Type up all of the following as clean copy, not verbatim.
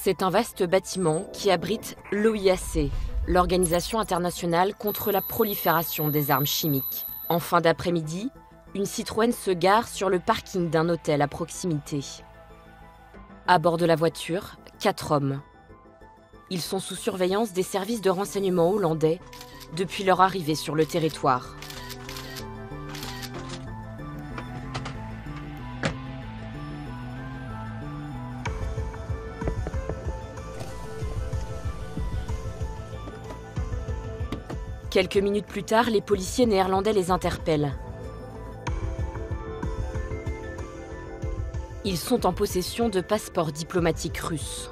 C'est un vaste bâtiment qui abrite l'OIAC, l'Organisation internationale contre la prolifération des armes chimiques. En fin d'après-midi, une Citroën se gare sur le parking d'un hôtel à proximité. À bord de la voiture, 4 hommes. Ils sont sous surveillance des services de renseignement hollandais depuis leur arrivée sur le territoire. Quelques minutes plus tard, les policiers néerlandais les interpellent. Ils sont en possession de passeports diplomatiques russes.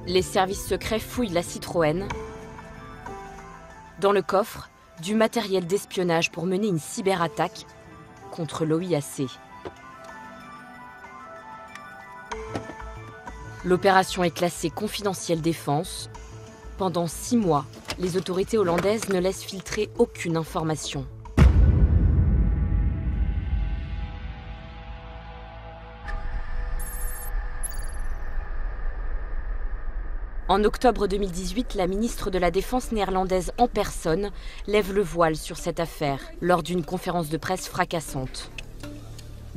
Les services secrets fouillent la Citroën. Dans le coffre, du matériel d'espionnage pour mener une cyberattaque contre l'OIAC. L'opération est classée confidentielle défense. Pendant 6 mois, les autorités hollandaises ne laissent filtrer aucune information. En octobre 2018, la ministre de la Défense néerlandaise en personne lève le voile sur cette affaire lors d'une conférence de presse fracassante.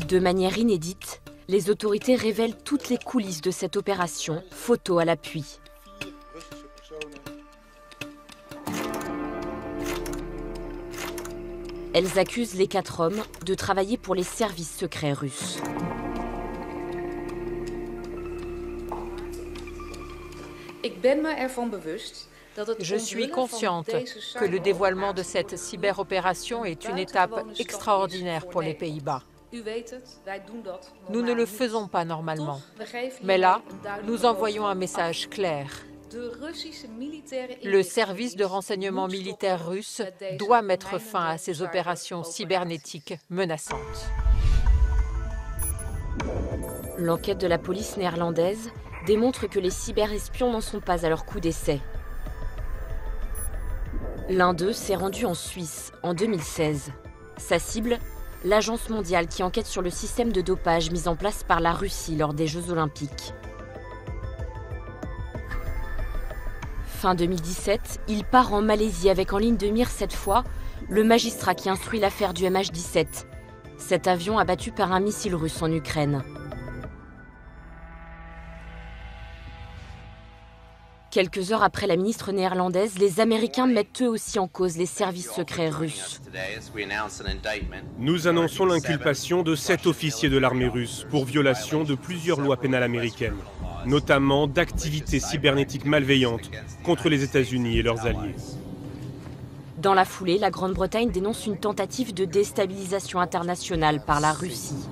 De manière inédite, les autorités révèlent toutes les coulisses de cette opération, photos à l'appui. Elles accusent les 4 hommes de travailler pour les services secrets russes. Je suis consciente que le dévoilement de cette cyberopération est une étape extraordinaire pour les Pays-Bas. Nous ne le faisons pas normalement. Mais là, nous envoyons un message clair. Le service de renseignement militaire russe doit mettre fin à ces opérations cybernétiques menaçantes. L'enquête de la police néerlandaise démontre que les cyberespions n'en sont pas à leur coup d'essai. L'un d'eux s'est rendu en Suisse en 2016. Sa cible, l'Agence mondiale qui enquête sur le système de dopage mis en place par la Russie lors des Jeux olympiques. Fin 2017, il part en Malaisie avec en ligne de mire cette fois le magistrat qui instruit l'affaire du MH17, cet avion abattu par un missile russe en Ukraine. Quelques heures après la ministre néerlandaise, les Américains mettent eux aussi en cause les services secrets russes. Nous annonçons l'inculpation de 7 officiers de l'armée russe pour violation de plusieurs lois pénales américaines, notamment d'activités cybernétiques malveillantes contre les États-Unis et leurs alliés. Dans la foulée, la Grande-Bretagne dénonce une tentative de déstabilisation internationale par la Russie.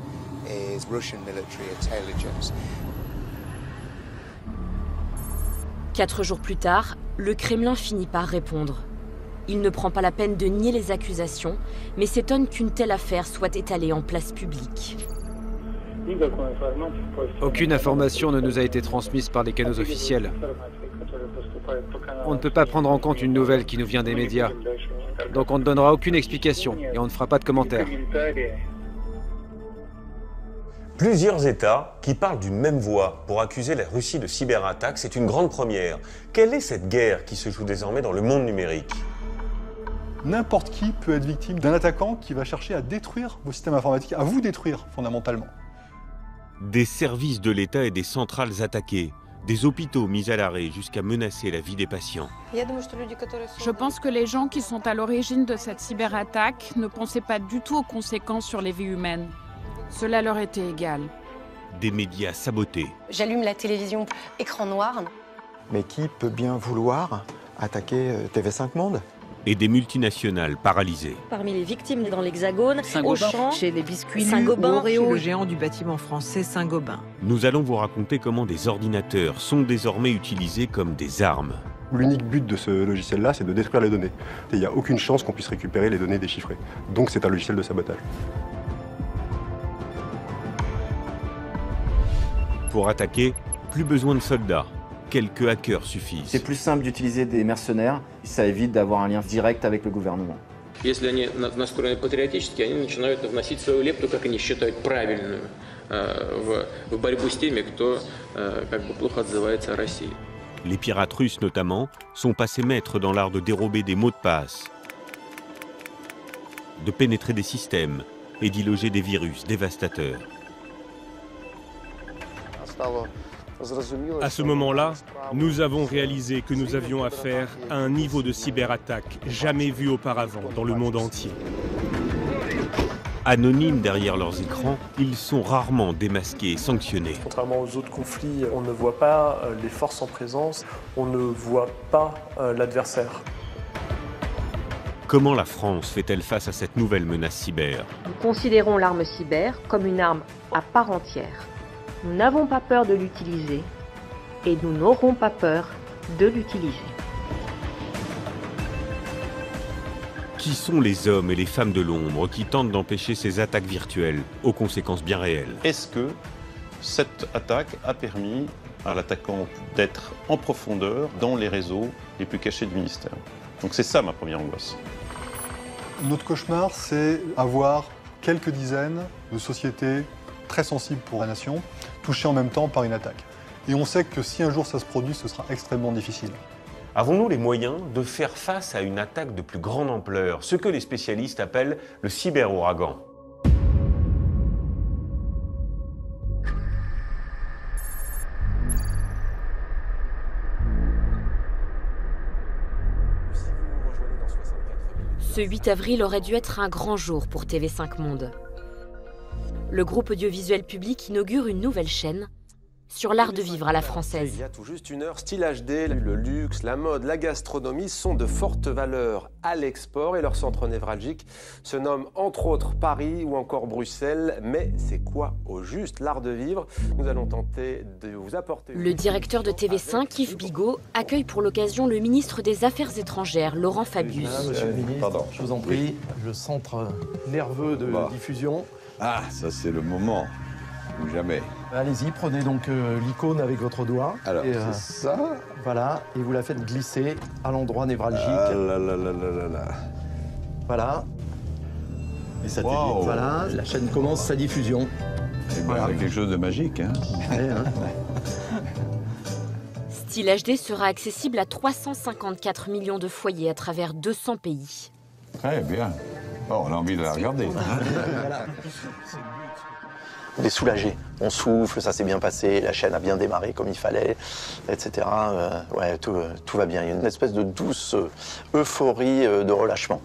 4 jours plus tard, le Kremlin finit par répondre. Il ne prend pas la peine de nier les accusations, mais s'étonne qu'une telle affaire soit étalée en place publique. Aucune information ne nous a été transmise par les canaux officiels. On ne peut pas prendre en compte une nouvelle qui nous vient des médias. Donc on ne donnera aucune explication et on ne fera pas de commentaires. Plusieurs États qui parlent d'une même voix pour accuser la Russie de cyberattaque, c'est une grande première. Quelle est cette guerre qui se joue désormais dans le monde numérique ? N'importe qui peut être victime d'un attaquant qui va chercher à détruire vos systèmes informatiques, à vous détruire fondamentalement. Des services de l'État et des centrales attaquées, des hôpitaux mis à l'arrêt jusqu'à menacer la vie des patients. Je pense que les gens qui sont à l'origine de cette cyberattaque ne pensaient pas du tout aux conséquences sur les vies humaines. Cela leur était égal. Des médias sabotés. J'allume la télévision, écran noir. Mais qui peut bien vouloir attaquer TV5 Monde ? Et des multinationales paralysées. Parmi les victimes dans l'Hexagone, Auchan, chez les biscuits Saint-Gobain, Oreo, le géant du bâtiment français Saint-Gobain. Nous allons vous raconter comment des ordinateurs sont désormais utilisés comme des armes. L'unique but de ce logiciel-là, c'est de détruire les données. Il n'y a aucune chance qu'on puisse récupérer les données déchiffrées. Donc c'est un logiciel de sabotage. Pour attaquer, plus besoin de soldats. quelques hackers suffisent. C'est plus simple d'utiliser des mercenaires, ça évite d'avoir un lien direct avec le gouvernement. Если они настроены патриотически, они начинают вносить свою лепту, как они считают правильную, в борьбу с теми, кто как бы плохо отзывается о России. Les pirates russes notamment sont passés maîtres dans l'art de dérober des mots de passe, de pénétrer des systèmes et d'y loger des virus dévastateurs. À ce moment-là, nous avons réalisé que nous avions affaire à un niveau de cyberattaque jamais vu auparavant dans le monde entier. Anonymes derrière leurs écrans, ils sont rarement démasqués et sanctionnés. Contrairement aux autres conflits, on ne voit pas les forces en présence, on ne voit pas l'adversaire. Comment la France fait-elle face à cette nouvelle menace cyber? Nous considérons l'arme cyber comme une arme à part entière. Nous n'avons pas peur de l'utiliser et nous n'aurons pas peur de l'utiliser. Qui sont les hommes et les femmes de l'ombre qui tentent d'empêcher ces attaques virtuelles aux conséquences bien réelles? Est-ce que cette attaque a permis à l'attaquant d'être en profondeur dans les réseaux les plus cachés du ministère? Donc c'est ça ma première angoisse. Notre cauchemar, c'est avoir quelques dizaines de sociétés très sensibles pour la nation, touchées en même temps par une attaque. Et on sait que si un jour ça se produit, ce sera extrêmement difficile. Avons-nous les moyens de faire face à une attaque de plus grande ampleur, ce que les spécialistes appellent le cyber-ouragan? Ce 8 avril aurait dû être un grand jour pour TV5 Monde. Le groupe audiovisuel public inaugure une nouvelle chaîne sur l'art de vivre à la française. Il y a tout juste une heure, Style HD, le luxe, la mode, la gastronomie sont de fortes valeurs à l'export et leur centre névralgique se nomme entre autres Paris ou encore Bruxelles. Mais c'est quoi au juste l'art de vivre? Nous allons tenter de vous apporter... Le directeur de TV5, Yves Bigot, accueille pour l'occasion le ministre des Affaires étrangères, Laurent Fabius. Monsieur le ministre, je vous en prie, le centre nerveux de diffusion. Ah, ça c'est le moment, ou jamais. Allez-y, prenez donc l'icône avec votre doigt. Alors, c'est ça. Voilà, et vous la faites glisser à l'endroit névralgique. Ah là là là là là là. Voilà. Et ça Wow. Voilà, la chaîne commence sa diffusion. C'est voilà. Quelque chose de magique, hein. Ouais, hein. Style HD sera accessible à 354 millions de foyers à travers 200 pays. Très bien. Oh, on a envie de la regarder. Voilà. On est soulagé, on souffle, ça s'est bien passé, la chaîne a bien démarré comme il fallait, etc. Ouais, tout va bien. Il y a une espèce de douce euphorie de relâchement.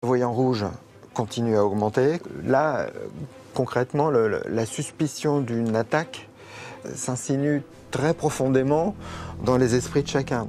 Le voyant rouge continue à augmenter. Là, concrètement, la suspicion d'une attaque s'insinue très profondément dans les esprits de chacun.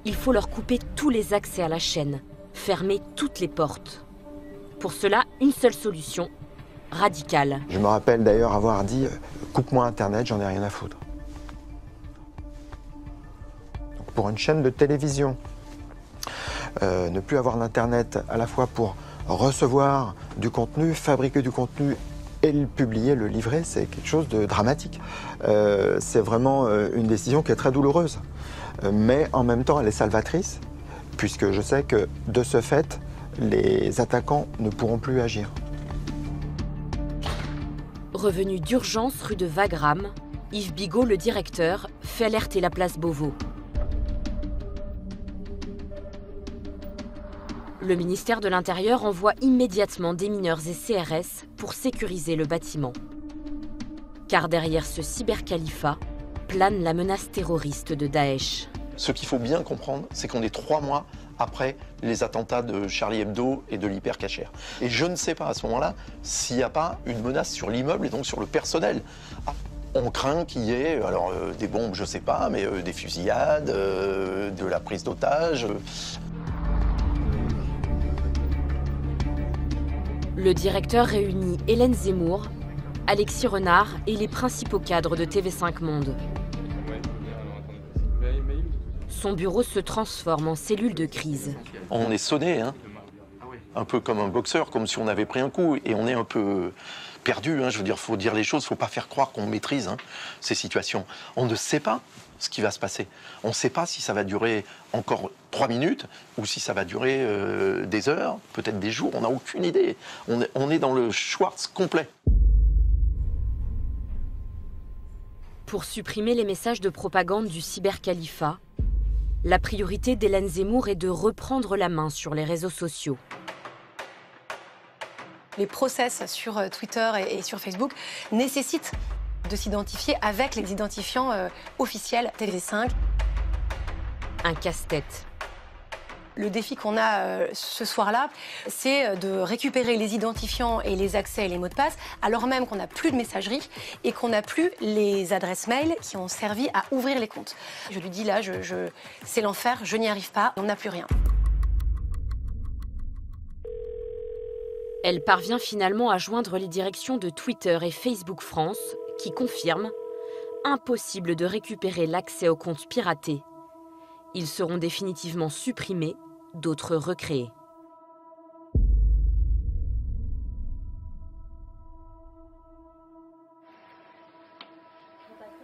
Il faut leur couper tous les accès à la chaîne, fermer toutes les portes. Pour cela, une seule solution, radicale. Je me rappelle d'ailleurs avoir dit « coupe-moi Internet, j'en ai rien à foutre ». Pour une chaîne de télévision, ne plus avoir d'Internet à la fois pour recevoir du contenu, fabriquer du contenu et le publier, le livrer, c'est quelque chose de dramatique. C'est vraiment une décision qui est très douloureuse. Mais en même temps, elle est salvatrice, puisque je sais que de ce fait, les attaquants ne pourront plus agir. Revenu d'urgence rue de Wagram, Yves Bigot, le directeur, fait alerter la place Beauvau. Le ministère de l'Intérieur envoie immédiatement des mineurs et CRS pour sécuriser le bâtiment. Car derrière ce cybercalifat plane la menace terroriste de Daesh. Ce qu'il faut bien comprendre, c'est qu'on est 3 mois après les attentats de Charlie Hebdo et de l'Hypercacher. Et je ne sais pas à ce moment-là s'il n'y a pas une menace sur l'immeuble et donc sur le personnel. On craint qu'il y ait alors, des bombes, je ne sais pas, mais des fusillades, de la prise d'otages. Le directeur réunit Hélène Zemmour, Alexis Renard et les principaux cadres de TV5 Monde. Son bureau se transforme en cellule de crise. On est sonné, hein, un peu comme un boxeur, comme si on avait pris un coup, et on est un peu perdu. Hein, je veux dire, il faut dire les choses, il ne faut pas faire croire qu'on maîtrise ces situations. On ne sait pas ce qui va se passer. On ne sait pas si ça va durer encore 3 minutes ou si ça va durer des heures, peut-être des jours, on n'a aucune idée. On est dans le Schwartz complet. Pour supprimer les messages de propagande du cybercalifat, la priorité d'Hélène Zemmour est de reprendre la main sur les réseaux sociaux. Les process sur Twitter et sur Facebook nécessitent de s'identifier avec les identifiants officiels TV5. Un casse-tête. Le défi qu'on a ce soir-là, c'est de récupérer les identifiants et les accès et les mots de passe, alors même qu'on n'a plus de messagerie et qu'on n'a plus les adresses mail qui ont servi à ouvrir les comptes. Je lui dis là, c'est l'enfer, je n'y arrive pas, on n'a plus rien. Elle parvient finalement à joindre les directions de Twitter et Facebook France, qui confirment « Impossible de récupérer l'accès aux comptes piratés. Ils seront définitivement supprimés, d'autres recréés. »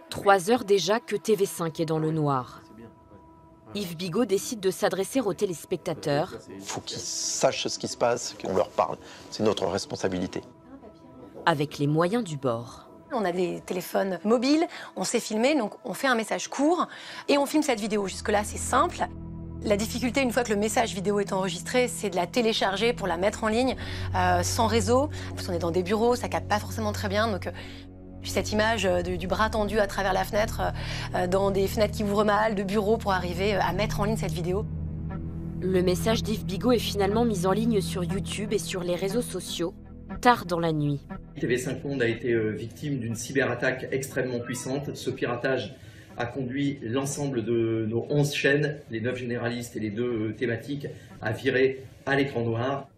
3 heures déjà que TV5 est dans le noir. Yves Bigot décide de s'adresser aux téléspectateurs. Il faut qu'ils sachent ce qui se passe, qu'on leur parle. C'est notre responsabilité. Avec les moyens du bord. On a des téléphones mobiles, on sait filmer, donc on fait un message court et on filme cette vidéo. Jusque-là, c'est simple. La difficulté, une fois que le message vidéo est enregistré, c'est de la télécharger pour la mettre en ligne sans réseau. Parce qu'on est dans des bureaux, ça capte pas forcément très bien. Donc, cette image du bras tendu à travers la fenêtre, dans des fenêtres qui ouvrent mal, de bureaux, pour arriver à mettre en ligne cette vidéo. Le message d'Yves Bigot est finalement mis en ligne sur YouTube et sur les réseaux sociaux, tard dans la nuit. TV5 Monde a été victime d'une cyberattaque extrêmement puissante. Ce piratage a conduit l'ensemble de nos 11 chaînes, les 9 généralistes et les 2 thématiques, à virer à l'écran noir.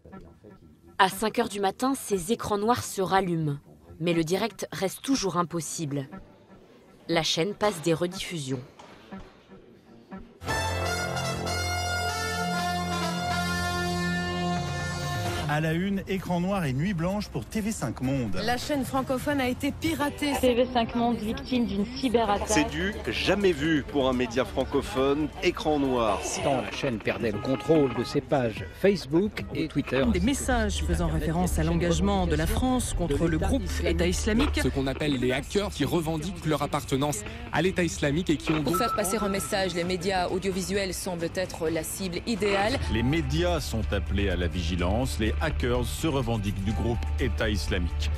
À 5 h du matin, ces écrans noirs se rallument. Mais le direct reste toujours impossible. La chaîne passe des rediffusions. À la une, écran noir et nuit blanche pour TV5 Monde. La chaîne francophone a été piratée. TV5 Monde victime d'une cyberattaque. C'est du jamais vu pour un média francophone, écran noir. Tant la chaîne perdait le contrôle de ses pages Facebook et Twitter. Des messages faisant référence à l'engagement de la France contre le groupe État islamique. Ce qu'on appelle les hackers qui revendiquent leur appartenance à l'État islamique et qui ont... Pour faire passer un message, les médias audiovisuels semblent être la cible idéale. Les médias sont appelés à la vigilance. Les hackers se revendiquent du groupe État islamique.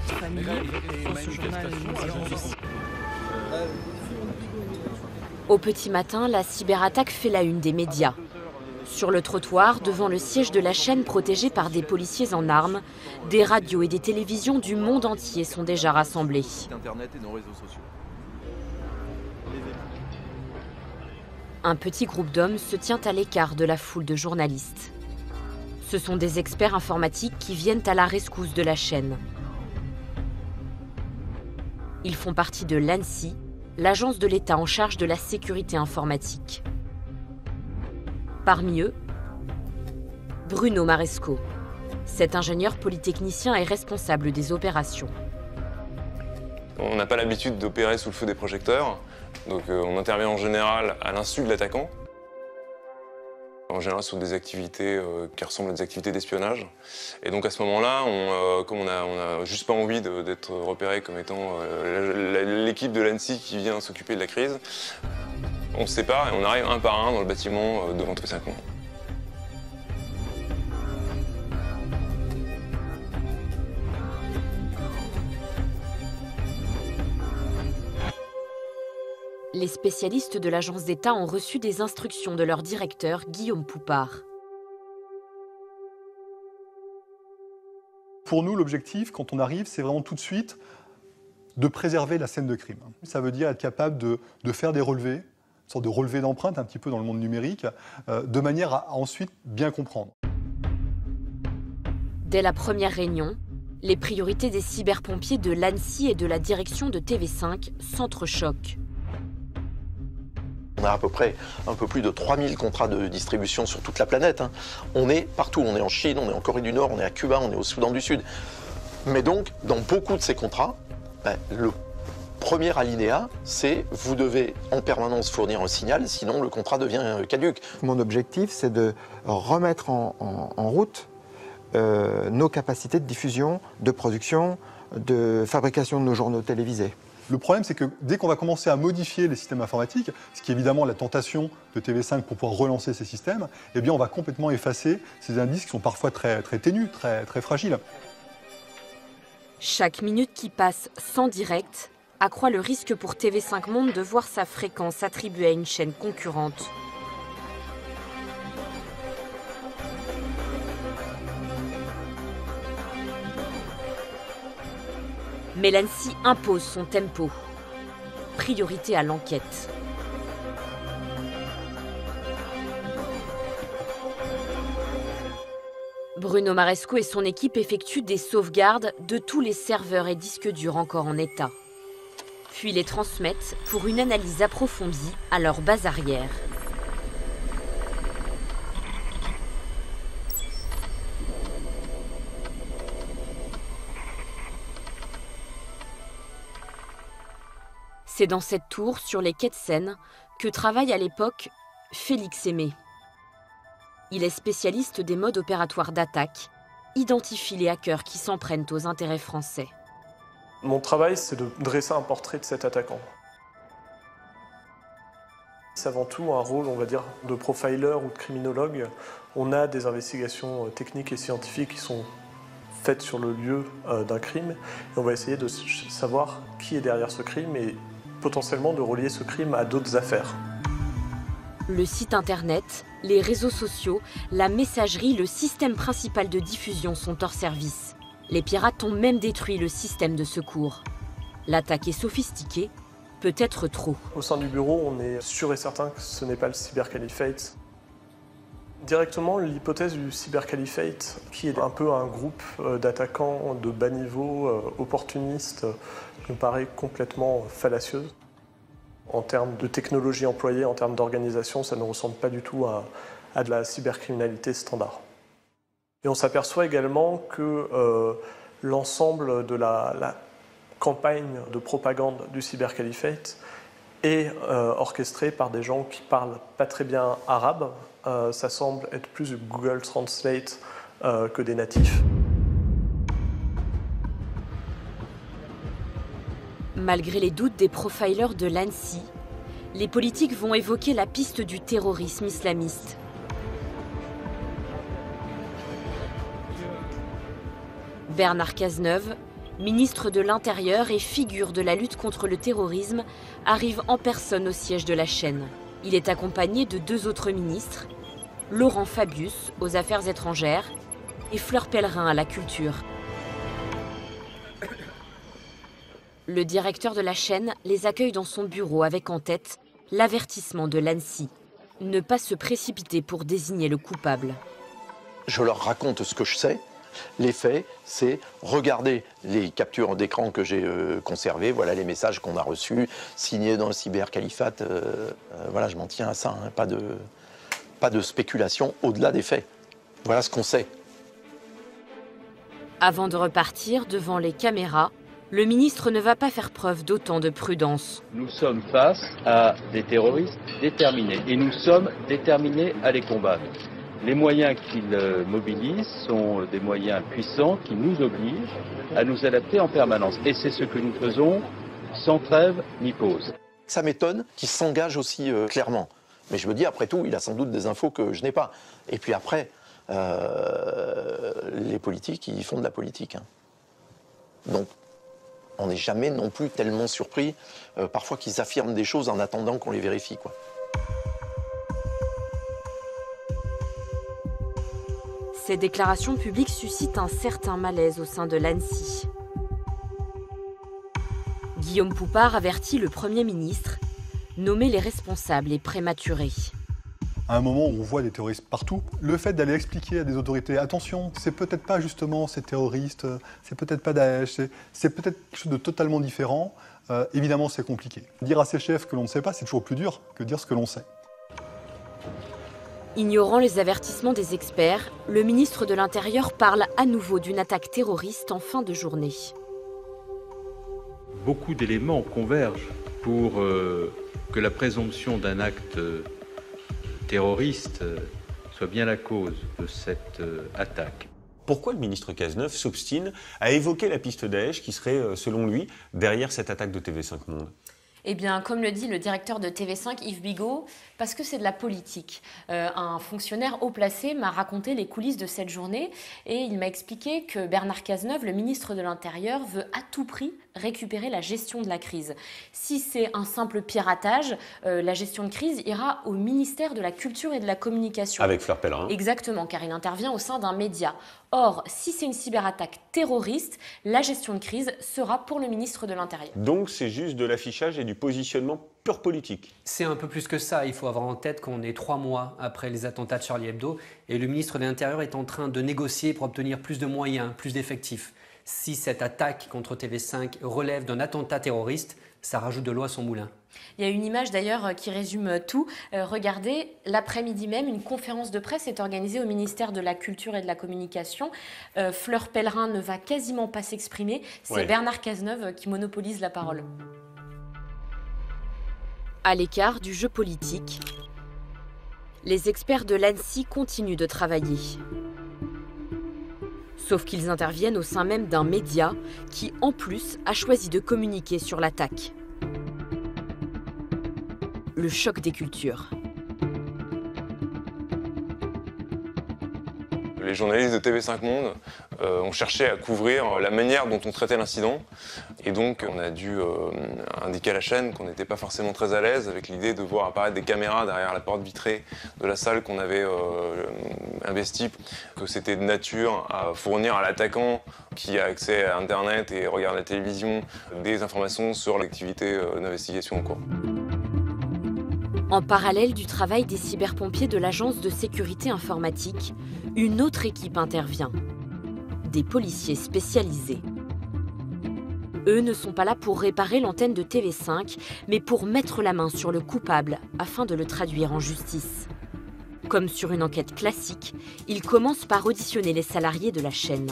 Au petit matin, la cyberattaque fait la une des médias. Sur le trottoir, devant le siège de la chaîne protégée par des policiers en armes, des radios et des télévisions du monde entier sont déjà rassemblées. Un petit groupe d'hommes se tient à l'écart de la foule de journalistes. Ce sont des experts informatiques qui viennent à la rescousse de la chaîne. Ils font partie de l'ANSSI, l'agence de l'État en charge de la sécurité informatique. Parmi eux, Bruno Maresco. Cet ingénieur polytechnicien est responsable des opérations. On n'a pas l'habitude d'opérer sous le feu des projecteurs, donc on intervient en général à l'insu de l'attaquant. En général, sur des activités qui ressemblent à des activités d'espionnage. Et donc à ce moment-là, comme on n'a juste pas envie d'être repéré comme étant l'équipe de l'ANSSI qui vient s'occuper de la crise, on se sépare et on arrive un par un dans le bâtiment devant TV5 Monde. Les spécialistes de l'agence d'État ont reçu des instructions de leur directeur, Guillaume Poupard. Pour nous, l'objectif, quand on arrive, c'est vraiment tout de suite de préserver la scène de crime. Ça veut dire être capable de faire des relevés, une sorte de relevé d'empreintes un petit peu dans le monde numérique, de manière à ensuite bien comprendre. Dès la première réunion, les priorités des cyberpompiers de l'ANSSI et de la direction de TV5 s'entrechoquent. On a à peu près un peu plus de 3000 contrats de distribution sur toute la planète. On est partout, on est en Chine, on est en Corée du Nord, on est à Cuba, on est au Soudan du Sud. Mais donc, dans beaucoup de ces contrats, le premier alinéa, c'est vous devez en permanence fournir un signal, sinon le contrat devient caduc. Mon objectif, c'est de remettre en route nos capacités de diffusion, de production, de fabrication de nos journaux télévisés. Le problème, c'est que dès qu'on va commencer à modifier les systèmes informatiques, ce qui est évidemment la tentation de TV5 pour pouvoir relancer ces systèmes, eh bien on va complètement effacer ces indices qui sont parfois très ténus, très fragiles. Chaque minute qui passe sans direct accroît le risque pour TV5 Monde de voir sa fréquence attribuée à une chaîne concurrente. Mais l'ANSSI impose son tempo. Priorité à l'enquête. Bruno Maresco et son équipe effectuent des sauvegardes de tous les serveurs et disques durs encore en état. Puis les transmettent pour une analyse approfondie à leur base arrière. C'est dans cette tour, sur les quais de Seine, que travaille à l'époque Félix Aimé. Il est spécialiste des modes opératoires d'attaque, identifie les hackers qui s'en prennent aux intérêts français. Mon travail, c'est de dresser un portrait de cet attaquant. C'est avant tout un rôle, on va dire, de profiler ou de criminologue. On a des investigations techniques et scientifiques qui sont faites sur le lieu d'un crime. Et on va essayer de savoir qui est derrière ce crime et potentiellement de relier ce crime à d'autres affaires. Le site internet, les réseaux sociaux, la messagerie, le système principal de diffusion sont hors service. Les pirates ont même détruit le système de secours. L'attaque est sophistiquée, peut-être trop. Au sein du bureau, on est sûr et certain que ce n'est pas le cybercaliphate. Directement, l'hypothèse du cybercaliphate, qui est un peu un groupe d'attaquants de bas niveau, opportunistes, me paraît complètement fallacieuse. En termes de technologie employée, en termes d'organisation, ça ne ressemble pas du tout à de la cybercriminalité standard. Et on s'aperçoit également que l'ensemble de la campagne de propagande du cybercaliphate est orchestrée par des gens qui parlent pas très bien arabe. Ça semble être plus du Google Translate que des natifs. Malgré les doutes des profilers de l'ANSSI, les politiques vont évoquer la piste du terrorisme islamiste. Bernard Cazeneuve, ministre de l'Intérieur et figure de la lutte contre le terrorisme, arrive en personne au siège de la chaîne. Il est accompagné de 2 autres ministres, Laurent Fabius aux Affaires étrangères et Fleur Pellerin à la culture. Le directeur de la chaîne les accueille dans son bureau avec en tête l'avertissement de l'ANSSI. Ne pas se précipiter pour désigner le coupable. Je leur raconte ce que je sais. Les faits, c'est regarder les captures d'écran que j'ai conservées, voilà les messages qu'on a reçus, signés dans le cybercalifate. Voilà, je m'en tiens à ça, hein, pas de spéculation au-delà des faits. Voilà ce qu'on sait. Avant de repartir devant les caméras, le ministre ne va pas faire preuve d'autant de prudence. Nous sommes face à des terroristes déterminés et nous sommes déterminés à les combattre. Les moyens qu'ils mobilisent sont des moyens puissants qui nous obligent à nous adapter en permanence. Et c'est ce que nous faisons sans trêve ni pause. Ça m'étonne qu'il s'engage aussi clairement. Mais je me dis, après tout, il a sans doute des infos que je n'ai pas. Et puis après, les politiques, ils font de la politique. Hein. Donc, on n'est jamais non plus tellement surpris, parfois qu'ils affirment des choses en attendant qu'on les vérifie, quoi. Ces déclarations publiques suscitent un certain malaise au sein de l'ANSSI. Guillaume Poupard avertit le Premier ministre, nommer les responsables est prématuré. À un moment où on voit des terroristes partout, le fait d'aller expliquer à des autorités, attention, c'est peut-être pas justement ces terroristes, c'est peut-être pas Daesh, c'est peut-être quelque chose de totalement différent, évidemment c'est compliqué. Dire à ses chefs que l'on ne sait pas, c'est toujours plus dur que dire ce que l'on sait. Ignorant les avertissements des experts, le ministre de l'Intérieur parle à nouveau d'une attaque terroriste en fin de journée. Beaucoup d'éléments convergent pour que la présomption d'un acte terroriste soit bien la cause de cette attaque. Pourquoi le ministre Cazeneuve s'obstine à évoquer la piste Daesh qui serait, selon lui, derrière cette attaque de TV5 Monde ? Eh bien, comme le dit le directeur de TV5, Yves Bigot, parce que c'est de la politique. Un fonctionnaire haut placé m'a raconté les coulisses de cette journée et il m'a expliqué que Bernard Cazeneuve, le ministre de l'Intérieur, veut à tout prix récupérer la gestion de la crise. Si c'est un simple piratage, la gestion de crise ira au ministère de la Culture et de la Communication. Avec Fleur Pellerin. Exactement, car il intervient au sein d'un média. Or, si c'est une cyberattaque terroriste, la gestion de crise sera pour le ministre de l'Intérieur. Donc c'est juste de l'affichage et du positionnement pur politique. C'est un peu plus que ça. Il faut avoir en tête qu'on est 3 mois après les attentats de Charlie Hebdo et le ministre de l'Intérieur est en train de négocier pour obtenir plus de moyens, plus d'effectifs. Si cette attaque contre TV5 relève d'un attentat terroriste, ça rajoute de l'eau à son moulin. Il y a une image d'ailleurs qui résume tout. Regardez, l'après-midi même, une conférence de presse est organisée au ministère de la Culture et de la Communication. Fleur Pellerin ne va quasiment pas s'exprimer. C'est Bernard Cazeneuve qui monopolise la parole. À l'écart du jeu politique, les experts de l'ANSSI continuent de travailler. Sauf qu'ils interviennent au sein même d'un média qui, en plus, a choisi de communiquer sur l'attaque. Le choc des cultures. Les journalistes de TV5 Monde ont cherché à couvrir la manière dont on traitait l'incident. Et donc on a dû indiquer à la chaîne qu'on n'était pas forcément très à l'aise avec l'idée de voir apparaître des caméras derrière la porte vitrée de la salle qu'on avait investie, que c'était de nature à fournir à l'attaquant qui a accès à Internet et regarde la télévision des informations sur l'activité d'investigation en cours. En parallèle du travail des cyberpompiers de l'Agence de sécurité informatique, une autre équipe intervient. Des policiers spécialisés. Eux ne sont pas là pour réparer l'antenne de TV5, mais pour mettre la main sur le coupable afin de le traduire en justice. Comme sur une enquête classique, ils commencent par auditionner les salariés de la chaîne.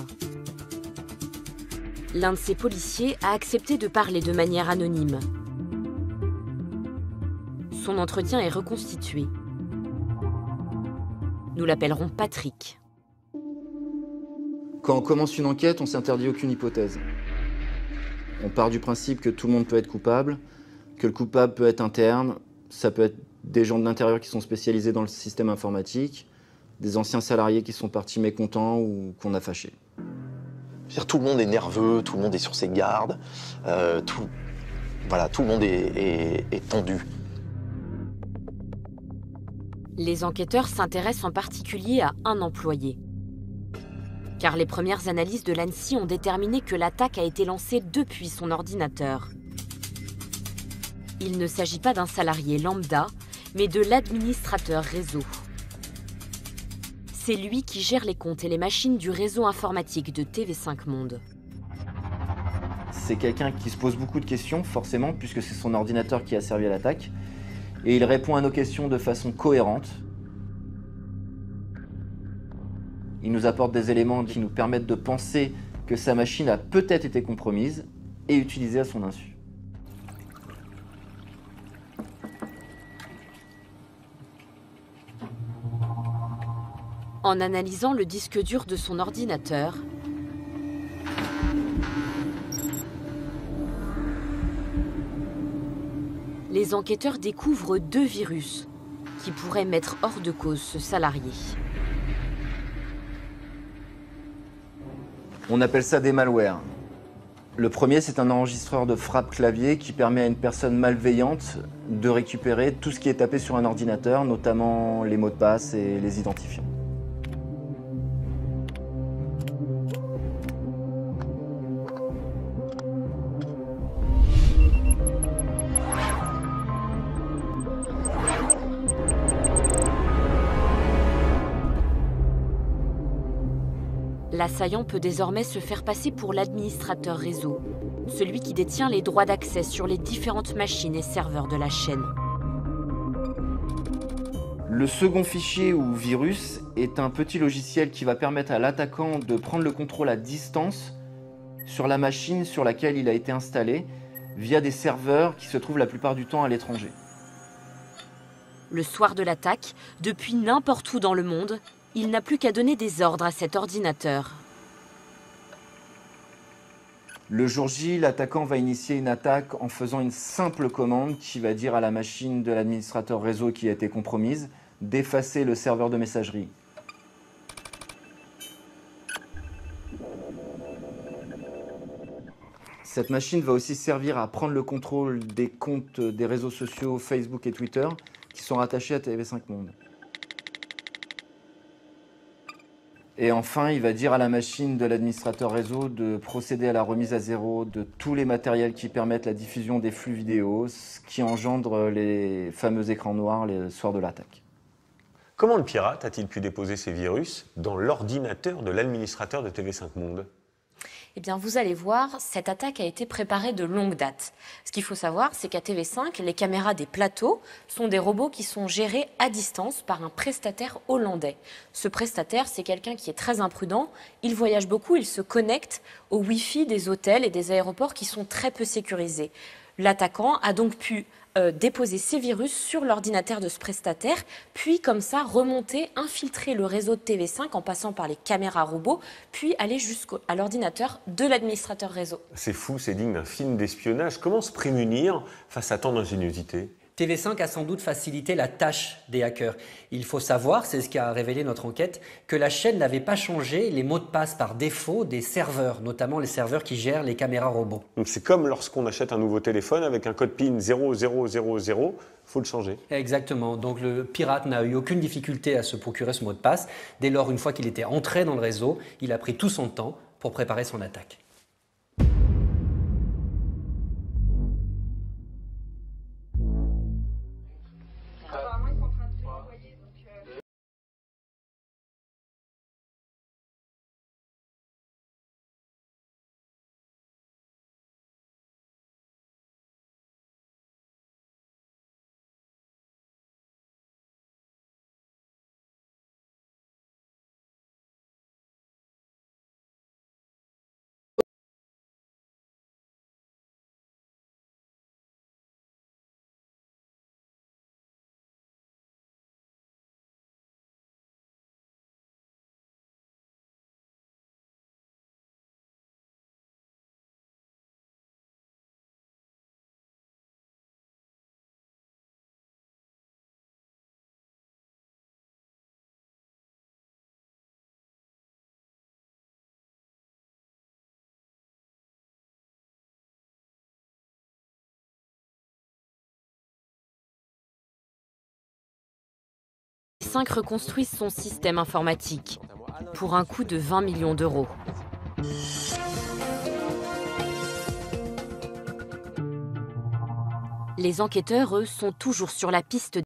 L'un de ces policiers a accepté de parler de manière anonyme. Son entretien est reconstitué. Nous l'appellerons Patrick. Quand on commence une enquête, on s'interdit aucune hypothèse. On part du principe que tout le monde peut être coupable, que le coupable peut être interne, ça peut être des gens de l'intérieur qui sont spécialisés dans le système informatique, des anciens salariés qui sont partis mécontents ou qu'on a fâchés. Tout le monde est nerveux, tout le monde est sur ses gardes, tout le monde est tendu. Les enquêteurs s'intéressent en particulier à un employé. Car les premières analyses de l'ANSSI ont déterminé que l'attaque a été lancée depuis son ordinateur. Il ne s'agit pas d'un salarié lambda, mais de l'administrateur réseau. C'est lui qui gère les comptes et les machines du réseau informatique de TV5 Monde. C'est quelqu'un qui se pose beaucoup de questions, forcément, puisque c'est son ordinateur qui a servi à l'attaque. Et il répond à nos questions de façon cohérente. Il nous apporte des éléments qui nous permettent de penser que sa machine a peut-être été compromise et utilisée à son insu. En analysant le disque dur de son ordinateur, les enquêteurs découvrent 2 virus qui pourraient mettre hors de cause ce salarié. On appelle ça des malwares. Le premier, c'est un enregistreur de frappe clavier qui permet à une personne malveillante de récupérer tout ce qui est tapé sur un ordinateur, notamment les mots de passe et les identifiants. L'assaillant peut désormais se faire passer pour l'administrateur réseau, celui qui détient les droits d'accès sur les différentes machines et serveurs de la chaîne. Le second fichier ou virus est un petit logiciel qui va permettre à l'attaquant de prendre le contrôle à distance sur la machine sur laquelle il a été installé via des serveurs qui se trouvent la plupart du temps à l'étranger. Le soir de l'attaque, depuis n'importe où dans le monde, il n'a plus qu'à donner des ordres à cet ordinateur. Le jour J, l'attaquant va initier une attaque en faisant une simple commande qui va dire à la machine de l'administrateur réseau qui a été compromise d'effacer le serveur de messagerie. Cette machine va aussi servir à prendre le contrôle des comptes des réseaux sociaux Facebook et Twitter qui sont rattachés à TV5 Monde. Et enfin, il va dire à la machine de l'administrateur réseau de procéder à la remise à zéro de tous les matériels qui permettent la diffusion des flux vidéo, ce qui engendre les fameux écrans noirs le soir de l'attaque. Comment le pirate a-t-il pu déposer ces virus dans l'ordinateur de l'administrateur de TV5 Monde ? Eh bien, vous allez voir, cette attaque a été préparée de longue date. Ce qu'il faut savoir, c'est qu'à TV5, les caméras des plateaux sont des robots qui sont gérés à distance par un prestataire hollandais. Ce prestataire, c'est quelqu'un qui est très imprudent. Il voyage beaucoup, il se connecte au Wi-Fi des hôtels et des aéroports qui sont très peu sécurisés. L'attaquant a donc pu déposer ces virus sur l'ordinateur de ce prestataire, puis comme ça remonter, infiltrer le réseau de TV5 en passant par les caméras robots, puis aller jusqu'à l'ordinateur de l'administrateur réseau. C'est fou, c'est digne d'un film d'espionnage. Comment se prémunir face à tant d'ingéniosité ? TV5 a sans doute facilité la tâche des hackers. Il faut savoir, c'est ce qu'a révélé notre enquête, que la chaîne n'avait pas changé les mots de passe par défaut des serveurs, notamment les serveurs qui gèrent les caméras robots. Donc c'est comme lorsqu'on achète un nouveau téléphone avec un code PIN 0000, faut le changer. Exactement, donc le pirate n'a eu aucune difficulté à se procurer ce mot de passe. Dès lors, une fois qu'il était entré dans le réseau, il a pris tout son temps pour préparer son attaque. TV5 reconstruit son système informatique pour un coût de 20 millions d'euros. Les enquêteurs, eux, sont toujours sur la piste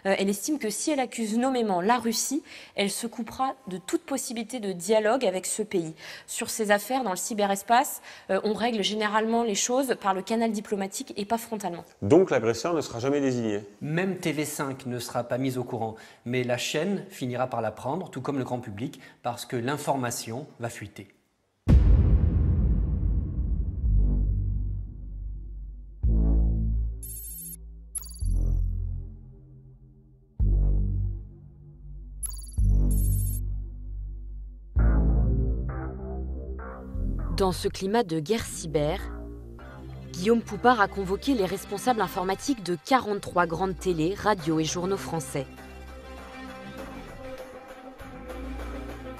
Elle estime que si elle accuse nommément la Russie, elle se coupera de toute possibilité de dialogue avec ce pays. Sur ces affaires, dans le cyberespace, on règle généralement les choses par le canal diplomatique et pas frontalement. Donc l'agresseur ne sera jamais désigné. Même TV5 ne sera pas mise au courant, mais la chaîne finira par l'apprendre, tout comme le grand public, parce que l'information va fuiter. Dans ce climat de guerre cyber, Guillaume Poupard a convoqué les responsables informatiques de 43 grandes télés, radios et journaux français.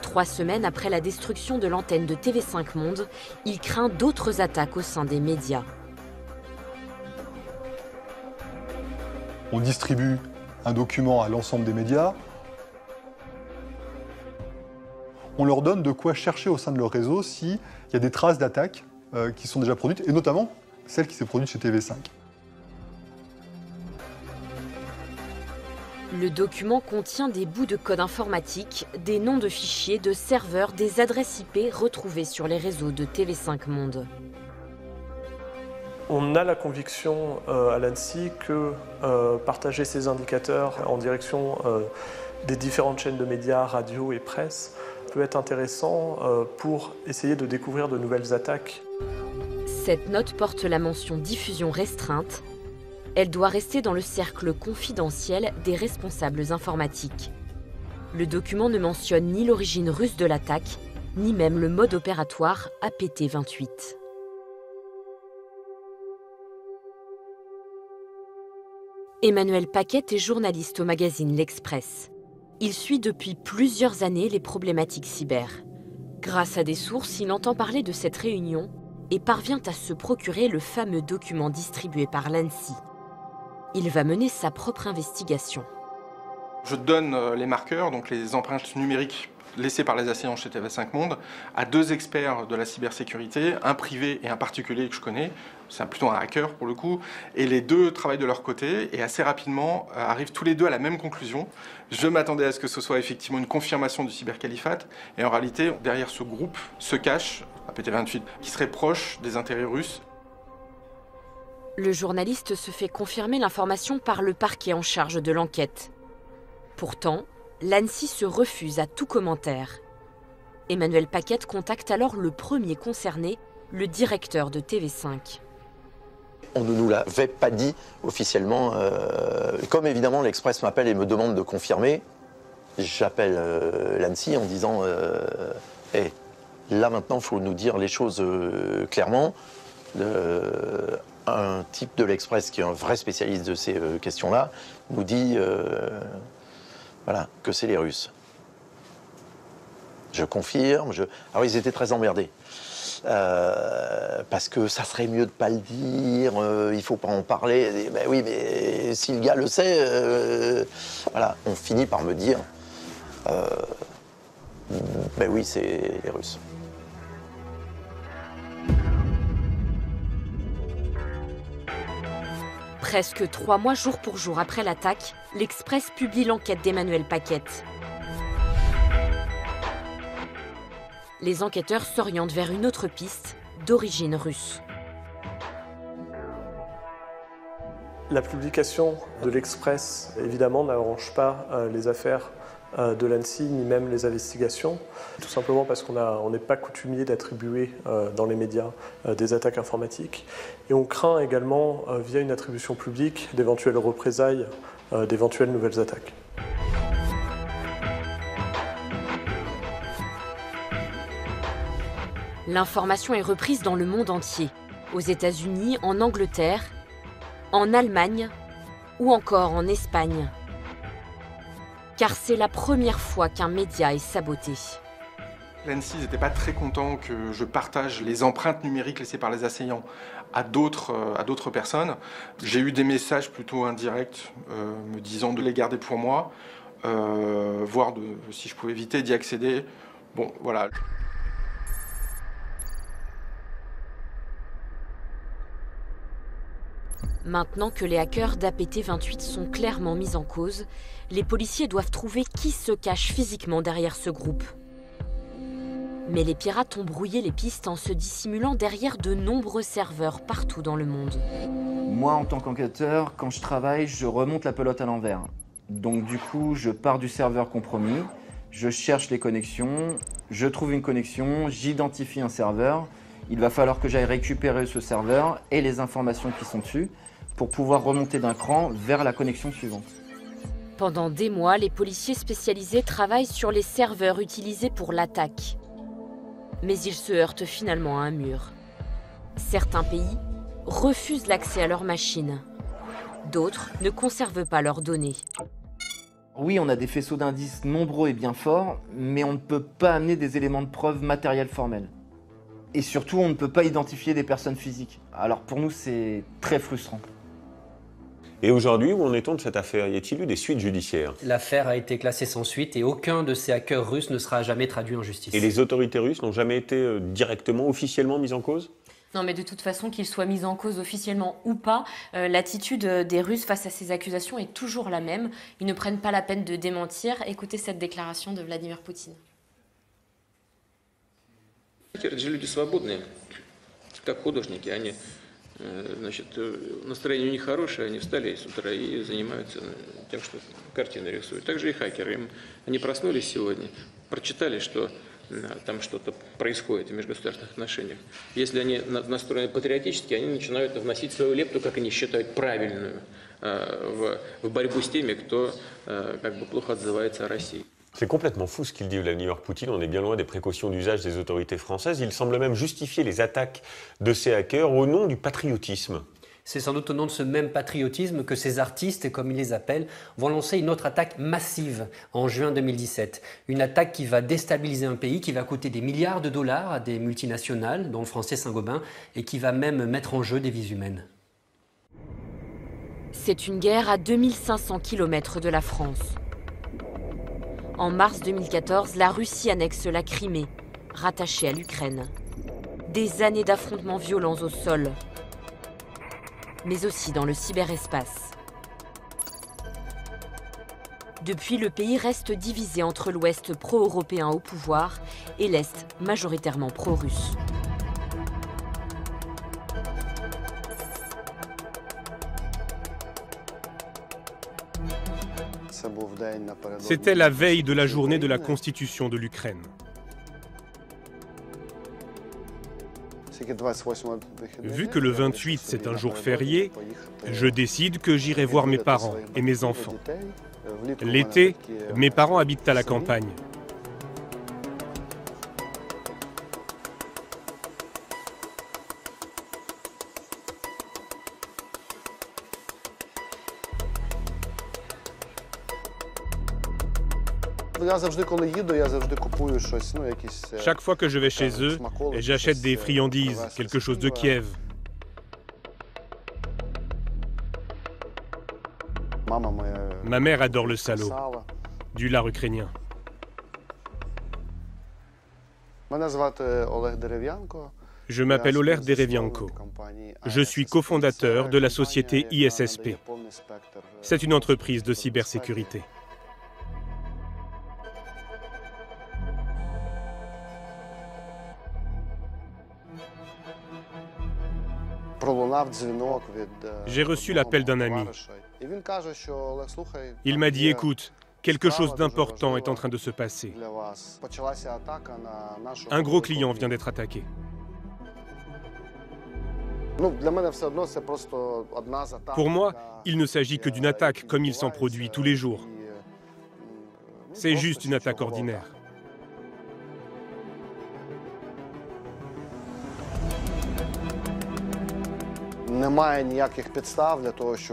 3 semaines après la destruction de l'antenne de TV5 Monde, il craint d'autres attaques au sein des médias. On distribue un document à l'ensemble des médias. On leur donne de quoi chercher au sein de leur réseau s'il y a des traces d'attaques qui sont déjà produites, et notamment celle qui s'est produite chez TV5. Le document contient des bouts de code informatique, des noms de fichiers, de serveurs, des adresses IP retrouvées sur les réseaux de TV5 Monde. On a la conviction à l'ANSSI que partager ces indicateurs en direction des différentes chaînes de médias, radio et presse, peut être intéressant pour essayer de découvrir de nouvelles attaques. Cette note porte la mention diffusion restreinte. Elle doit rester dans le cercle confidentiel des responsables informatiques. Le document ne mentionne ni l'origine russe de l'attaque, ni même le mode opératoire APT28. Emmanuel Paquette est journaliste au magazine L'Express. Il suit depuis plusieurs années les problématiques cyber. Grâce à des sources, il entend parler de cette réunion et parvient à se procurer le fameux document distribué par l'ANSSI. Il va mener sa propre investigation. Je donne les marqueurs, donc les empreintes numériques laissées par les assaillants chez TV5 Monde, à 2 experts de la cybersécurité, un privé et un particulier que je connais, c'est plutôt un hacker pour le coup, et les 2 travaillent de leur côté et assez rapidement arrivent tous les 2 à la même conclusion. Je m'attendais à ce que ce soit effectivement une confirmation du cybercalifate, et en réalité, derrière ce groupe se cache APT28, qui serait proche des intérêts russes. Le journaliste se fait confirmer l'information par le parquet en charge de l'enquête. Pourtant, l'ANSSI se refuse à tout commentaire. Emmanuel Paquette contacte alors le premier concerné, le directeur de TV5. On ne nous l'avait pas dit officiellement. Comme évidemment l'Express m'appelle et me demande de confirmer, j'appelle l'ANSSI en disant hey, là maintenant il faut nous dire les choses clairement. Un type de l'Express qui est un vrai spécialiste de ces questions-là nous dit voilà, que c'est les Russes. Je confirme. Alors ils étaient très emmerdés. Parce que ça serait mieux de ne pas le dire, il ne faut pas en parler. Et ben oui, mais si le gars le sait, voilà, on finit par me dire, ben oui, c'est les Russes. Presque 3 mois jour pour jour après l'attaque, l'Express publie l'enquête d'Emmanuel Paquette. Les enquêteurs s'orientent vers une autre piste, d'origine russe. La publication de l'Express, évidemment, n'arrange pas les affaires de l'ANSSI, ni même les investigations, tout simplement parce qu'on n'est pas coutumier d'attribuer dans les médias des attaques informatiques. Et on craint également, via une attribution publique, d'éventuelles représailles, d'éventuelles nouvelles attaques. L'information est reprise dans le monde entier, aux États-Unis, en Angleterre, en Allemagne ou encore en Espagne. Car c'est la première fois qu'un média est saboté. L'ANSSI n'était pas très content que je partage les empreintes numériques laissées par les assaillants à d'autres personnes. J'ai eu des messages plutôt indirects me disant de les garder pour moi, voire si je pouvais éviter d'y accéder. Bon, voilà. Maintenant que les hackers d'APT28 sont clairement mis en cause, les policiers doivent trouver qui se cache physiquement derrière ce groupe. Mais les pirates ont brouillé les pistes en se dissimulant derrière de nombreux serveurs partout dans le monde. Moi, en tant qu'enquêteur, quand je travaille, je remonte la pelote à l'envers. Donc du coup, je pars du serveur compromis, je cherche les connexions, je trouve une connexion, j'identifie un serveur. Il va falloir que j'aille récupérer ce serveur et les informations qui sont dessus pour pouvoir remonter d'un cran vers la connexion suivante. Pendant des mois, les policiers spécialisés travaillent sur les serveurs utilisés pour l'attaque. Mais ils se heurtent finalement à un mur. Certains pays refusent l'accès à leurs machines. D'autres ne conservent pas leurs données. Oui, on a des faisceaux d'indices nombreux et bien forts, mais on ne peut pas amener des éléments de preuve matériels formels. Et surtout, on ne peut pas identifier des personnes physiques. Alors pour nous, c'est très frustrant. Et aujourd'hui, où en est-on de cette affaire? Y a-t-il eu des suites judiciaires? L'affaire a été classée sans suite et aucun de ces hackers russes ne sera jamais traduit en justice. Et les autorités russes n'ont jamais été directement, officiellement mises en cause? Non, mais de toute façon, qu'ils soient mis en cause officiellement ou pas, l'attitude des Russes face à ces accusations est toujours la même. Ils ne prennent pas la peine de démentir. Écoutez cette déclaration de Vladimir Poutine. Это же люди свободные, как художники. Они, значит, настроение у них хорошее, они встали с утра и занимаются тем, что картины рисуют. Также и хакеры. Они проснулись сегодня, прочитали, что там что-то происходит в межгосударственных отношениях. Если они настроены патриотически, они начинают вносить свою лепту, как они считают, правильную в борьбу с теми, кто как бы плохо отзывается о России. C'est complètement fou ce qu'il dit Vladimir Poutine, on est bien loin des précautions d'usage des autorités françaises. Il semble même justifier les attaques de ces hackers au nom du patriotisme. C'est sans doute au nom de ce même patriotisme que ces artistes, comme ils les appellent, vont lancer une autre attaque massive en juin 2017. Une attaque qui va déstabiliser un pays, qui va coûter des milliards de dollars à des multinationales, dont le français Saint-Gobain, et qui va même mettre en jeu des vies humaines. C'est une guerre à 2500 km de la France. En mars 2014, la Russie annexe la Crimée, rattachée à l'Ukraine. Des années d'affrontements violents au sol, mais aussi dans le cyberespace. Depuis, le pays reste divisé entre l'Ouest pro-européen au pouvoir et l'Est majoritairement pro-russe. C'était la veille de la journée de la Constitution de l'Ukraine. Vu que le 28 c'est un jour férié, je décide que j'irai voir mes parents et mes enfants. L'été, mes parents habitent à la campagne. Chaque fois que je vais chez eux, j'achète des friandises, quelque chose de Kiev. Ma mère adore le salo, du lard ukrainien. Je m'appelle Oleg Derevianko. Je suis cofondateur de la société ISSP. C'est une entreprise de cybersécurité. J'ai reçu l'appel d'un ami. Il m'a dit, écoute, quelque chose d'important est en train de se passer. Un gros client vient d'être attaqué. Pour moi, il ne s'agit que d'une attaque comme il s'en produit tous les jours. C'est juste une attaque ordinaire.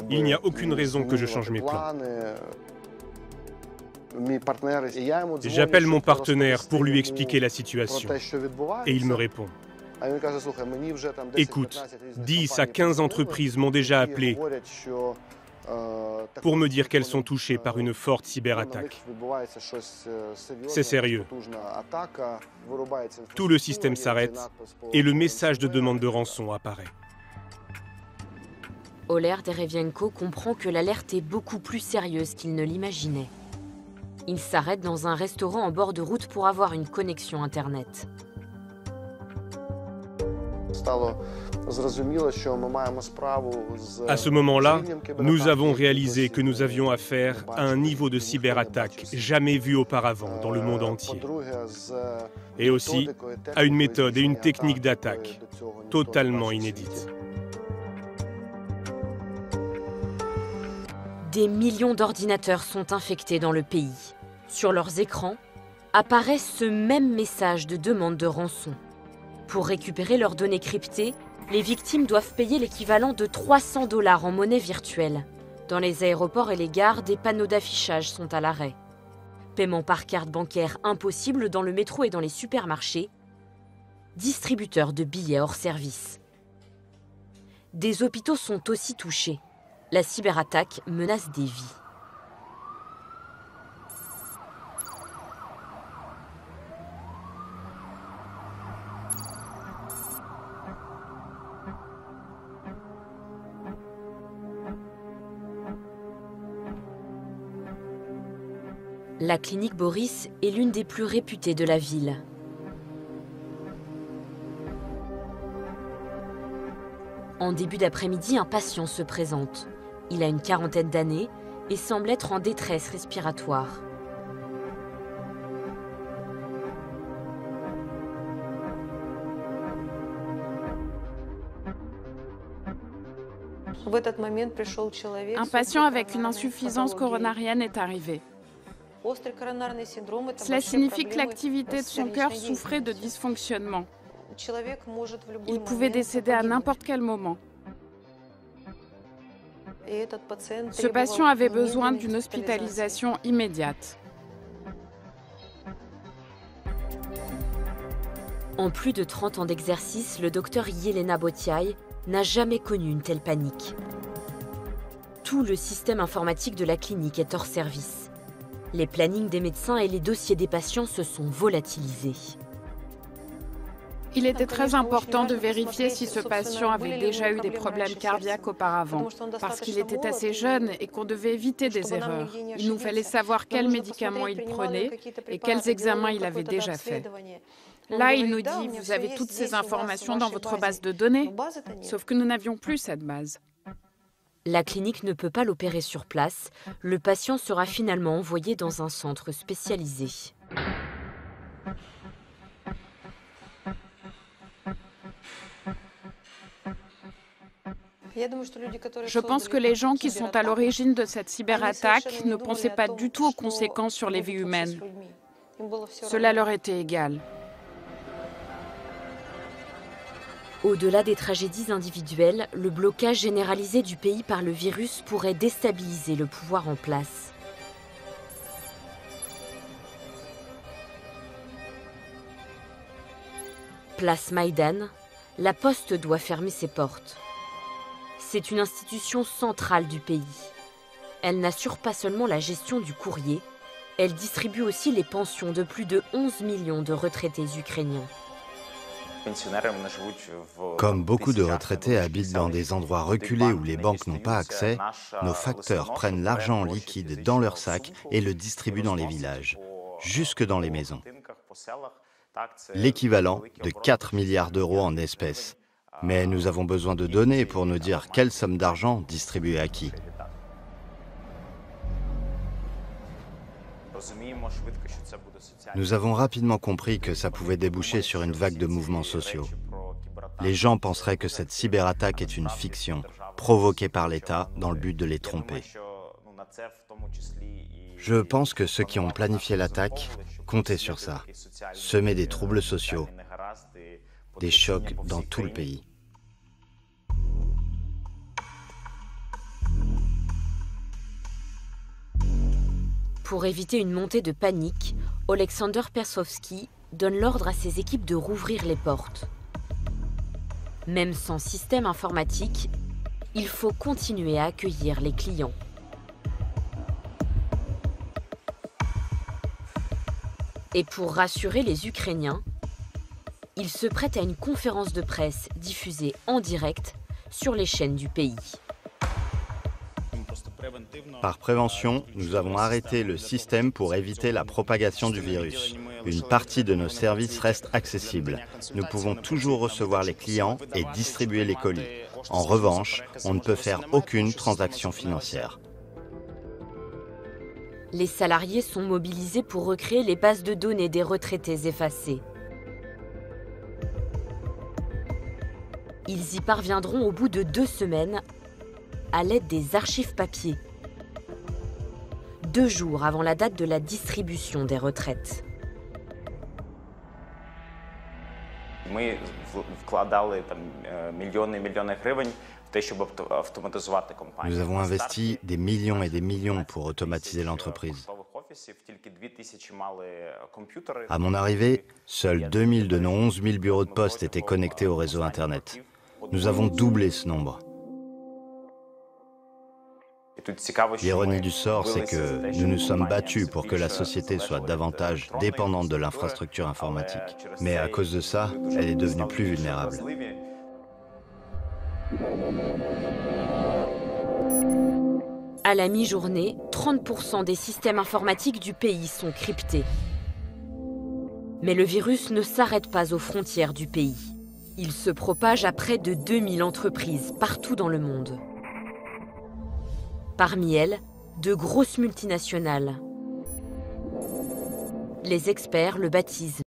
Il n'y a aucune raison que je change mes plans. J'appelle mon partenaire pour lui expliquer la situation. Et il me répond. Écoute, 10 à 15 entreprises m'ont déjà appelé pour me dire qu'elles sont touchées par une forte cyberattaque. C'est sérieux. Tout le système s'arrête et le message de demande de rançon apparaît. Oler Derevienko comprend que l'alerte est beaucoup plus sérieuse qu'il ne l'imaginait. Il s'arrête dans un restaurant en bord de route pour avoir une connexion Internet. À ce moment-là, nous avons réalisé que nous avions affaire à un niveau de cyberattaque jamais vu auparavant dans le monde entier. Et aussi à une méthode et une technique d'attaque totalement inédites. Des millions d'ordinateurs sont infectés dans le pays. Sur leurs écrans apparaît ce même message de demande de rançon. Pour récupérer leurs données cryptées, les victimes doivent payer l'équivalent de 300 $ en monnaie virtuelle. Dans les aéroports et les gares, des panneaux d'affichage sont à l'arrêt. Paiement par carte bancaire impossible dans le métro et dans les supermarchés. Distributeurs de billets hors service. Des hôpitaux sont aussi touchés. La cyberattaque menace des vies. La clinique Boris est l'une des plus réputées de la ville. En début d'après-midi, un patient se présente. Il a une quarantaine d'années et semble être en détresse respiratoire. Un patient avec une insuffisance coronarienne est arrivé. Cela signifie que l'activité de son cœur souffrait de dysfonctionnement. Il pouvait décéder à n'importe quel moment. Ce patient avait besoin d'une hospitalisation immédiate. En plus de 30 ans d'exercice, le docteur Yelena Botiaï n'a jamais connu une telle panique. Tout le système informatique de la clinique est hors service. Les plannings des médecins et les dossiers des patients se sont volatilisés. Il était très important de vérifier si ce patient avait déjà eu des problèmes cardiaques auparavant, parce qu'il était assez jeune et qu'on devait éviter des erreurs. Il nous fallait savoir quels médicaments il prenait et quels examens il avait déjà faits. Là, il nous dit « Vous avez toutes ces informations dans votre base de données », sauf que nous n'avions plus cette base. La clinique ne peut pas l'opérer sur place. Le patient sera finalement envoyé dans un centre spécialisé. Je pense que les gens qui sont à l'origine de cette cyberattaque ne pensaient pas du tout aux conséquences sur les vies humaines. Cela leur était égal. Au-delà des tragédies individuelles, le blocage généralisé du pays par le virus pourrait déstabiliser le pouvoir en place. Place Maïdan, la Poste doit fermer ses portes. C'est une institution centrale du pays. Elle n'assure pas seulement la gestion du courrier, elle distribue aussi les pensions de plus de 11 millions de retraités ukrainiens. Comme beaucoup de retraités habitent dans des endroits reculés où les banques n'ont pas accès, nos facteurs prennent l'argent en liquide dans leurs sacs et le distribuent dans les villages, jusque dans les maisons. L'équivalent de 4 milliards d'euros en espèces. Mais nous avons besoin de données pour nous dire quelle somme d'argent distribuer à qui. Nous avons rapidement compris que ça pouvait déboucher sur une vague de mouvements sociaux. Les gens penseraient que cette cyberattaque est une fiction, provoquée par l'État dans le but de les tromper. Je pense que ceux qui ont planifié l'attaque comptaient sur ça, semer des troubles sociaux, des chocs dans tout le pays. Pour éviter une montée de panique, Alexander Persowski donne l'ordre à ses équipes de rouvrir les portes. Même sans système informatique, il faut continuer à accueillir les clients. Et pour rassurer les Ukrainiens, il se prête à une conférence de presse diffusée en direct sur les chaînes du pays. Par prévention, nous avons arrêté le système pour éviter la propagation du virus. Une partie de nos services reste accessible. Nous pouvons toujours recevoir les clients et distribuer les colis. En revanche, on ne peut faire aucune transaction financière. Les salariés sont mobilisés pour recréer les bases de données des retraités effacés. Ils y parviendront au bout de 2 semaines à l'aide des archives papier. 2 jours avant la date de la distribution des retraites. Nous avons investi des millions et des millions pour automatiser l'entreprise. À mon arrivée, seuls 2000 de nos 11 000 bureaux de poste étaient connectés au réseau Internet. Nous avons doublé ce nombre. L'ironie du sort, c'est que nous nous sommes battus pour que la société soit davantage dépendante de l'infrastructure informatique. Mais à cause de ça, elle est devenue plus vulnérable. À la mi-journée, 30% des systèmes informatiques du pays sont cryptés. Mais le virus ne s'arrête pas aux frontières du pays. Il se propage à près de 2000 entreprises partout dans le monde. Parmi elles, de grosses multinationales. Les experts le baptisent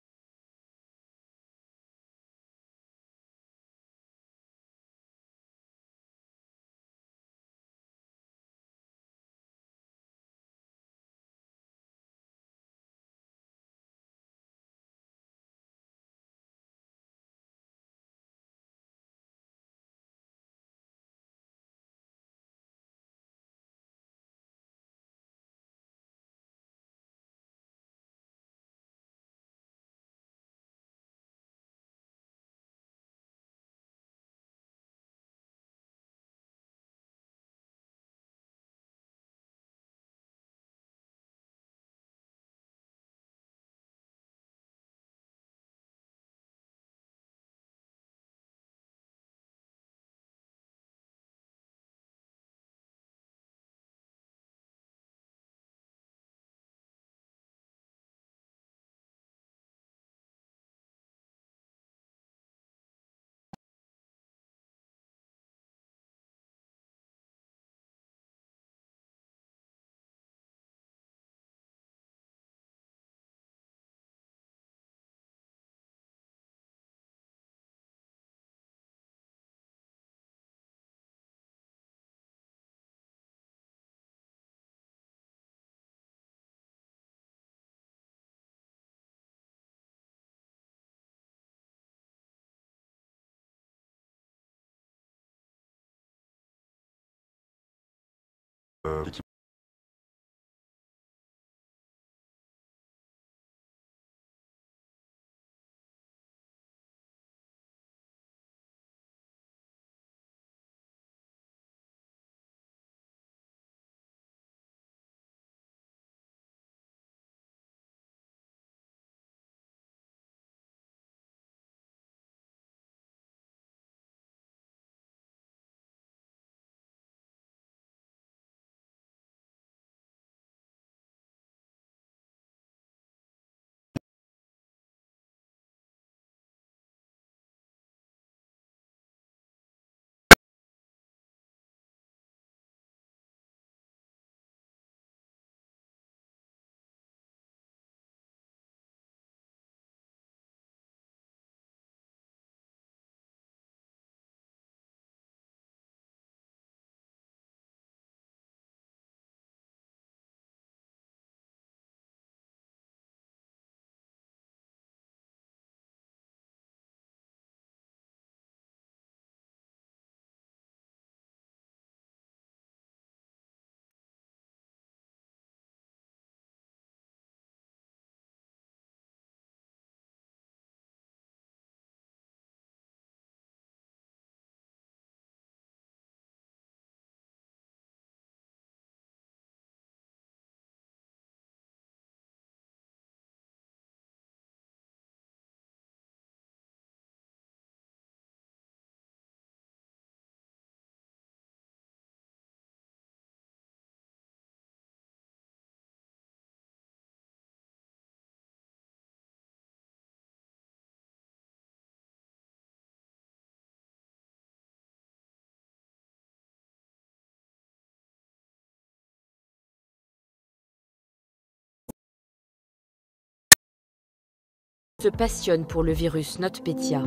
se passionnent pour le virus NotPetya.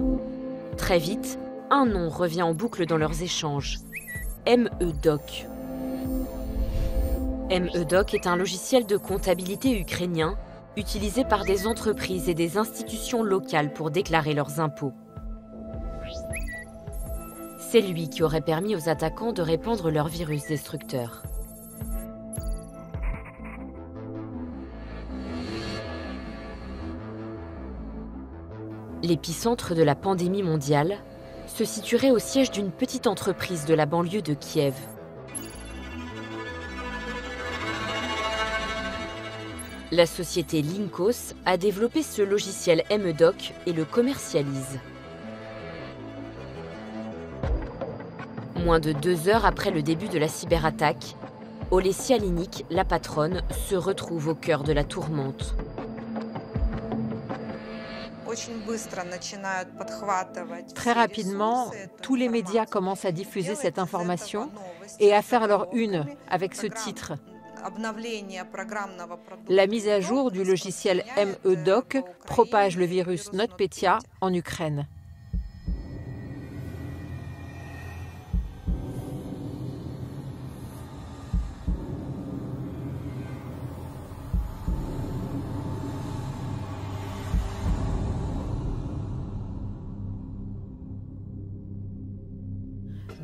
Très vite, un nom revient en boucle dans leurs échanges. MEDOC. MEDOC est un logiciel de comptabilité ukrainien utilisé par des entreprises et des institutions locales pour déclarer leurs impôts. C'est lui qui aurait permis aux attaquants de répandre leur virus destructeur. L'épicentre de la pandémie mondiale se situerait au siège d'une petite entreprise de la banlieue de Kiev. La société Linkos a développé ce logiciel MEDOC et le commercialise. Moins de 2 heures après le début de la cyberattaque, Olesya Linik, la patronne, se retrouve au cœur de la tourmente. Très rapidement, tous les médias commencent à diffuser cette information et à faire leur une avec ce titre. La mise à jour du logiciel MEDOC propage le virus NotPetya en Ukraine.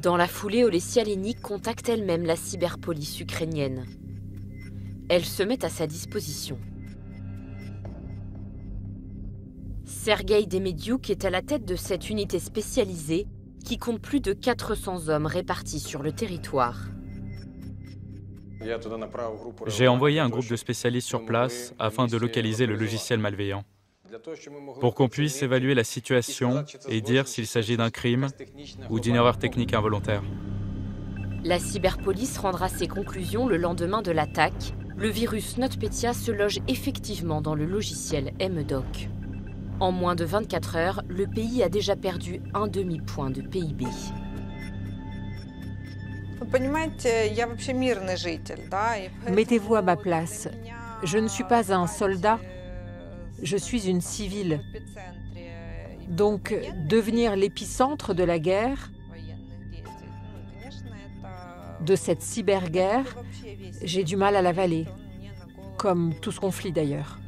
Dans la foulée, Olesya Linik contacte elle-même la cyberpolice ukrainienne. Elle se met à sa disposition. Sergueï Demediouk est à la tête de cette unité spécialisée qui compte plus de 400 hommes répartis sur le territoire. J'ai envoyé un groupe de spécialistes sur place afin de localiser le logiciel malveillant, pour qu'on puisse évaluer la situation et dire s'il s'agit d'un crime ou d'une erreur technique involontaire. La cyberpolice rendra ses conclusions le lendemain de l'attaque. Le virus NotPetya se loge effectivement dans le logiciel MEDOC. En moins de 24 heures, le pays a déjà perdu un demi-point de PIB. Mettez-vous à ma place. Je ne suis pas un soldat, je suis une civile. Donc, devenir l'épicentre de la guerre, de cette cyberguerre, j'ai du mal à l'avaler, comme tout ce conflit d'ailleurs.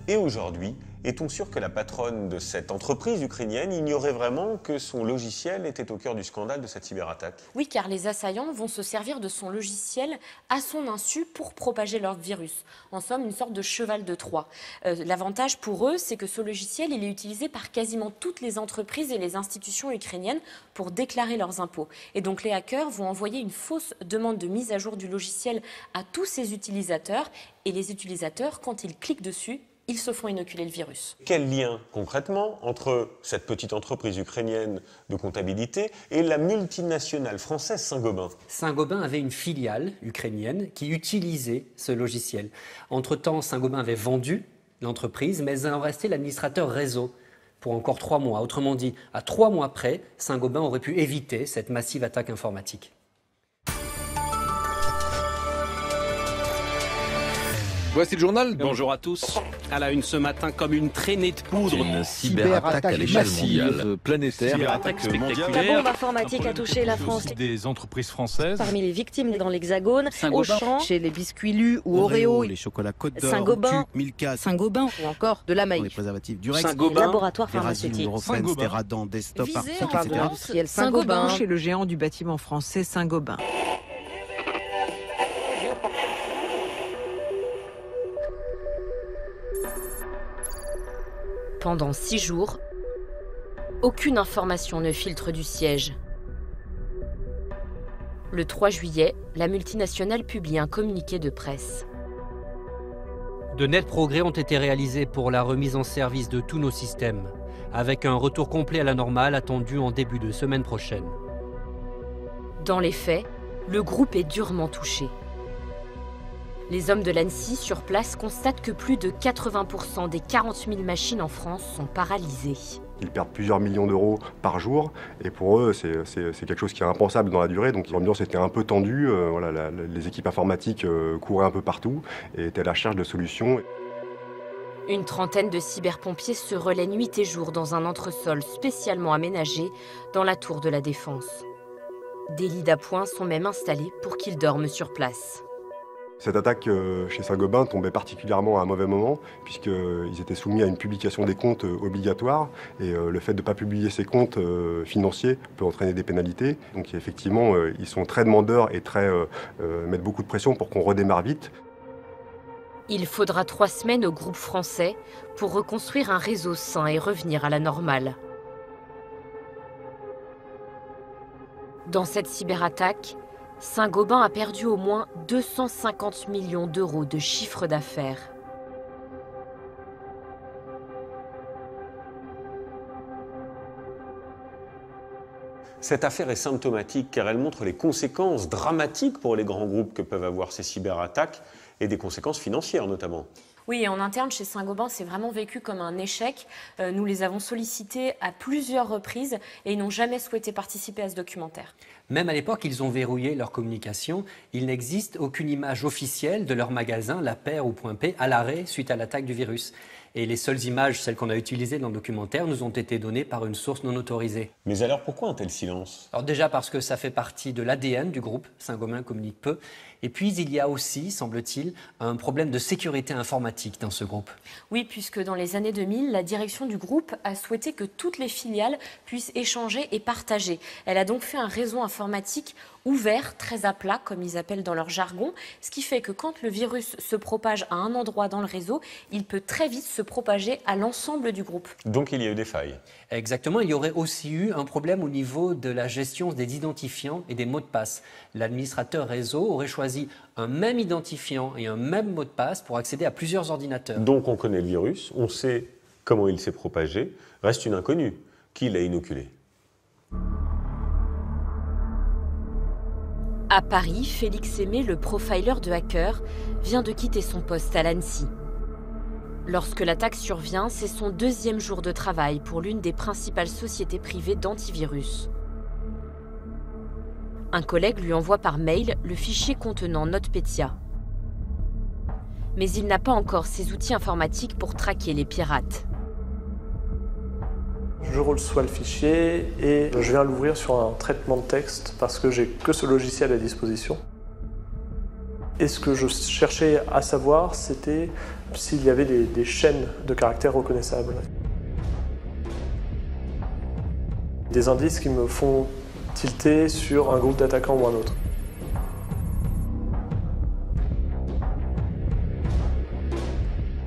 Et aujourd'hui, est-on sûr que la patronne de cette entreprise ukrainienne ignorait vraiment que son logiciel était au cœur du scandale de cette cyberattaque? Oui, car les assaillants vont se servir de son logiciel à son insu pour propager leur virus. En somme, une sorte de cheval de Troie. L'avantage pour eux, c'est que ce logiciel, il est utilisé par quasiment toutes les entreprises et les institutions ukrainiennes pour déclarer leurs impôts. Et donc les hackers vont envoyer une fausse demande de mise à jour du logiciel à tous ces utilisateurs. Et les utilisateurs, quand ils cliquent dessus, ils se font inoculer le virus. Quel lien, concrètement, entre cette petite entreprise ukrainienne de comptabilité et la multinationale française Saint-Gobain? Saint-Gobain avait une filiale ukrainienne qui utilisait ce logiciel. Entre-temps, Saint-Gobain avait vendu l'entreprise, mais il en restait l'administrateur réseau pour encore 3 mois. Autrement dit, à 3 mois près, Saint-Gobain aurait pu éviter cette massive attaque informatique. Voici le journal. Bonjour à tous. À la une ce matin, comme une traînée de poudre. Une cyberattaque à l'échelle mondiale, planétaire. Cyberattaque spectaculaire. La bombe informatique a touché la France. Des entreprises françaises. Parmi les victimes dans l'Hexagone, Auchan, chez les biscuits Lu ou Oreo, les chocolats Côte d'Or, Saint-Gobain, Milka, Saint-Gobain ou encore de la Maïf. Les préservatifs Durex, Saint-Gobain, laboratoire pharmaceutique. Steradan, Desktop, On parle de l'industriel Saint-Gobain, chez le géant du bâtiment français Saint-Gobain. Pendant 6 jours, aucune information ne filtre du siège. Le 3 juillet, la multinationale publie un communiqué de presse. De nets progrès ont été réalisés pour la remise en service de tous nos systèmes, avec un retour complet à la normale attendu en début de semaine prochaine. Dans les faits, le groupe est durement touché. Les hommes de l'ANSSI sur place constatent que plus de 80% des 40 000 machines en France sont paralysées. Ils perdent plusieurs millions d'euros par jour et pour eux c'est quelque chose qui est impensable dans la durée. Donc l'ambiance était un peu tendue, voilà, les équipes informatiques couraient un peu partout et étaient à la recherche de solutions. Une trentaine de cyberpompiers se relaient nuit et jour dans un entresol spécialement aménagé dans la tour de la Défense. Des lits d'appoint sont même installés pour qu'ils dorment sur place. Cette attaque chez Saint-Gobain tombait particulièrement à un mauvais moment, puisqu'ils étaient soumis à une publication des comptes obligatoire, et le fait de ne pas publier ces comptes financiers peut entraîner des pénalités. Donc effectivement, ils sont très demandeurs et mettent beaucoup de pression pour qu'on redémarre vite. Il faudra 3 semaines au groupe français pour reconstruire un réseau sain et revenir à la normale. Dans cette cyberattaque, Saint-Gobain a perdu au moins 250 millions d'euros de chiffre d'affaires. Cette affaire est symptomatique car elle montre les conséquences dramatiques pour les grands groupes que peuvent avoir ces cyberattaques et des conséquences financières notamment. Oui, et en interne, chez Saint-Gobain, c'est vraiment vécu comme un échec. Nous les avons sollicités à plusieurs reprises et ils n'ont jamais souhaité participer à ce documentaire. Même à l'époque, ils ont verrouillé leur communication. Il n'existe aucune image officielle de leur magasin, La Paire ou Point P, à l'arrêt suite à l'attaque du virus. Et les seules images, celles qu'on a utilisées dans le documentaire, nous ont été données par une source non autorisée. Mais alors pourquoi un tel silence? Alors déjà parce que ça fait partie de l'ADN du groupe, Saint-Gobain communique peu. Et puis il y a aussi, semble-t-il, un problème de sécurité informatique dans ce groupe. Oui, puisque dans les années 2000, la direction du groupe a souhaité que toutes les filiales puissent échanger et partager. Elle a donc fait un réseau informatique ouvert, très à plat, comme ils appellent dans leur jargon, ce qui fait que quand le virus se propage à un endroit dans le réseau, il peut très vite se propager à l'ensemble du groupe. Donc il y a eu des failles. Exactement, il y aurait aussi eu un problème au niveau de la gestion des identifiants et des mots de passe. L'administrateur réseau aurait choisi un même identifiant et un même mot de passe pour accéder à plusieurs ordinateurs. Donc on connaît le virus, on sait comment il s'est propagé, reste une inconnue. Qui l'a inoculé? À Paris, Félix Aimé, le profiler de hackers, vient de quitter son poste à l'Annecy. Lorsque l'attaque survient, c'est son 2e jour de travail pour l'une des principales sociétés privées d'antivirus. Un collègue lui envoie par mail le fichier contenant NotPetya. Mais il n'a pas encore ses outils informatiques pour traquer les pirates. Je reçois le fichier et je viens l'ouvrir sur un traitement de texte parce que j'ai que ce logiciel à disposition. Et ce que je cherchais à savoir, c'était s'il y avait des chaînes de caractères reconnaissables. Des indices qui me font tilter sur un groupe d'attaquants ou un autre.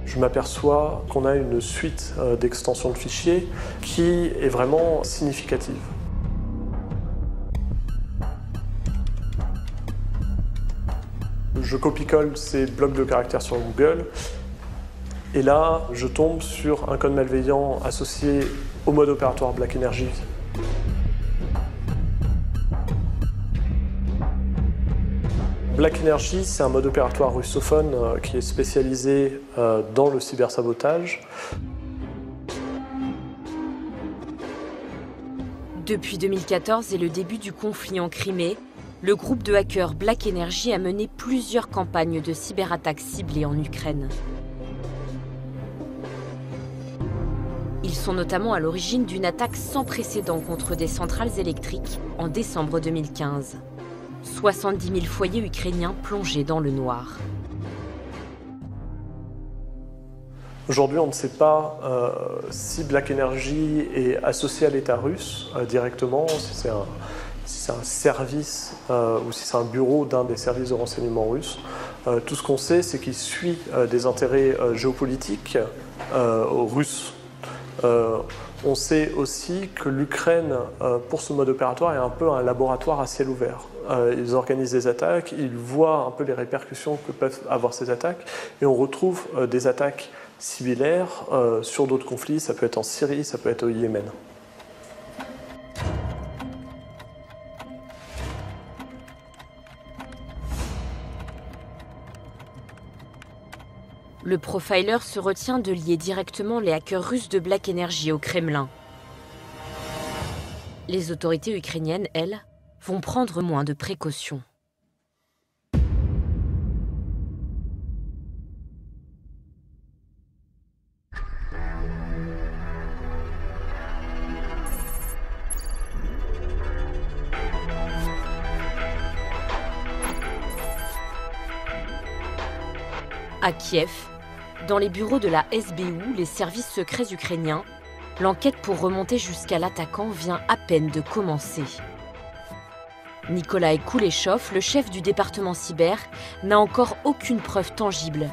Je m'aperçois qu'on a une suite d'extensions de fichiers qui est vraiment significative. Je copie-colle ces blocs de caractères sur Google et là, je tombe sur un code malveillant associé au mode opératoire Black Energy. Black Energy, c'est un mode opératoire russophone qui est spécialisé dans le cybersabotage. Depuis 2014 et le début du conflit en Crimée, le groupe de hackers Black Energy a mené plusieurs campagnes de cyberattaques ciblées en Ukraine. Ils sont notamment à l'origine d'une attaque sans précédent contre des centrales électriques en décembre 2015. 70 000 foyers ukrainiens plongés dans le noir. Aujourd'hui, on ne sait pas si Black Energy est associé à l'État russe directement, si c'est un service ou si c'est un bureau d'un des services de renseignement russes. Tout ce qu'on sait, c'est qu'il suit des intérêts géopolitiques russes. On sait aussi que l'Ukraine, pour ce mode opératoire, est un peu un laboratoire à ciel ouvert. Ils organisent des attaques, ils voient un peu les répercussions que peuvent avoir ces attaques, et on retrouve des attaques similaires sur d'autres conflits. Ça peut être en Syrie, ça peut être au Yémen. Le profiler se retient de lier directement les hackers russes de Black Energy au Kremlin. Les autorités ukrainiennes, elles, vont prendre moins de précautions. À Kiev, dans les bureaux de la SBU, les services secrets ukrainiens, l'enquête pour remonter jusqu'à l'attaquant vient à peine de commencer. Nikolai Kuleshov, le chef du département cyber, n'a encore aucune preuve tangible,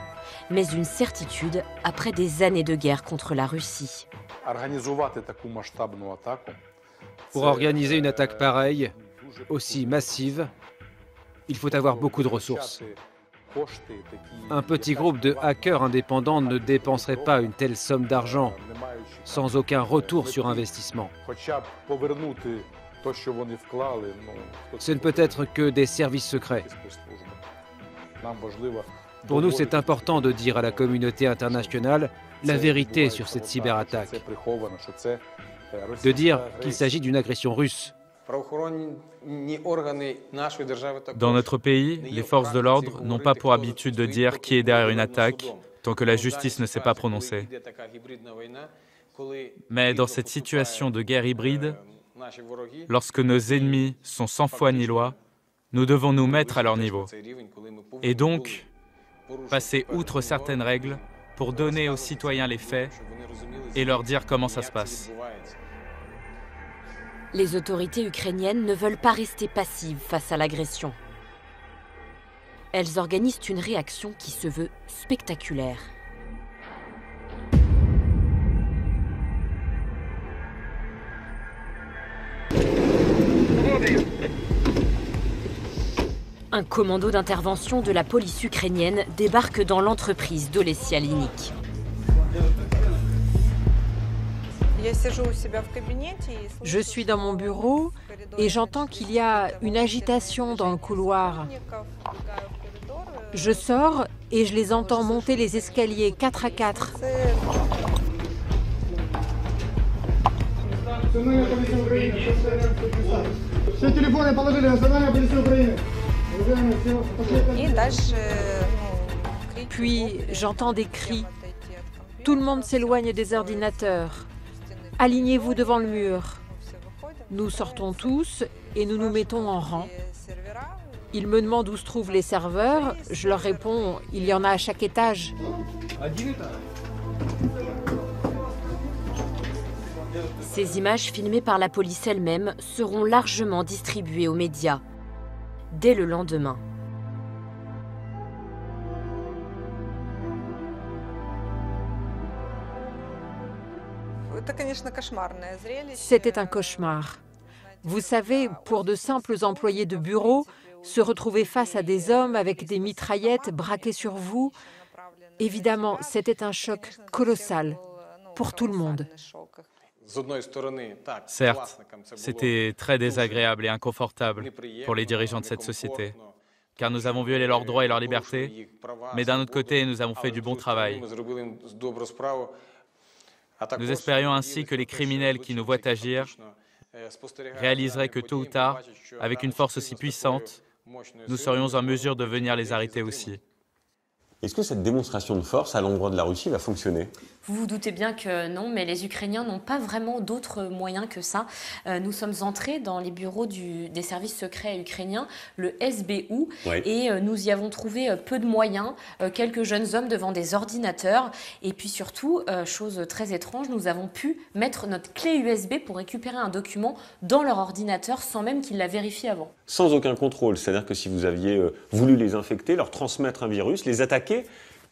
mais une certitude après des années de guerre contre la Russie. Pour organiser une attaque pareille, aussi massive, il faut avoir beaucoup de ressources. Un petit groupe de hackers indépendants ne dépenserait pas une telle somme d'argent sans aucun retour sur investissement. Ce ne peut être que des services secrets. Pour nous, c'est important de dire à la communauté internationale la vérité sur cette cyberattaque. De dire qu'il s'agit d'une agression russe. Dans notre pays, les forces de l'ordre n'ont pas pour habitude de dire qui est derrière une attaque tant que la justice ne s'est pas prononcée. Mais dans cette situation de guerre hybride, lorsque nos ennemis sont sans foi ni loi, nous devons nous mettre à leur niveau. Et donc, passer outre certaines règles pour donner aux citoyens les faits et leur dire comment ça se passe. Les autorités ukrainiennes ne veulent pas rester passives face à l'agression. Elles organisent une réaction qui se veut spectaculaire. Un commando d'intervention de la police ukrainienne débarque dans l'entreprise d'Olesya Linik. Je suis dans mon bureau et j'entends qu'il y a une agitation dans le couloir. Je sors et je les entends monter les escaliers 4 à 4. Puis j'entends des cris. Tout le monde s'éloigne des ordinateurs. Alignez-vous devant le mur. Nous sortons tous et nous nous mettons en rang. Ils me demandent où se trouvent les serveurs. Je leur réponds, il y en a à chaque étage. Ces images filmées par la police elle-même seront largement distribuées aux médias dès le lendemain. C'était un cauchemar. Vous savez, pour de simples employés de bureau, se retrouver face à des hommes avec des mitraillettes braquées sur vous, évidemment, c'était un choc colossal pour tout le monde. Certes, c'était très désagréable et inconfortable pour les dirigeants de cette société, car nous avons violé leurs droits et leurs libertés, mais d'un autre côté, nous avons fait du bon travail. Nous espérions ainsi que les criminels qui nous voient agir réaliseraient que tôt ou tard, avec une force aussi puissante, nous serions en mesure de venir les arrêter aussi. Est-ce que cette démonstration de force à l'endroit de la Russie va fonctionner ? Vous vous doutez bien que non, mais les Ukrainiens n'ont pas vraiment d'autres moyens que ça. Nous sommes entrés dans les bureaux des services secrets ukrainiens, le SBU, et nous y avons trouvé peu de moyens, quelques jeunes hommes devant des ordinateurs, et puis surtout, chose très étrange, nous avons pu mettre notre clé USB pour récupérer un document dans leur ordinateur sans même qu'ils la vérifient avant. Sans aucun contrôle, c'est-à-dire que si vous aviez voulu les infecter, leur transmettre un virus, les attaquer,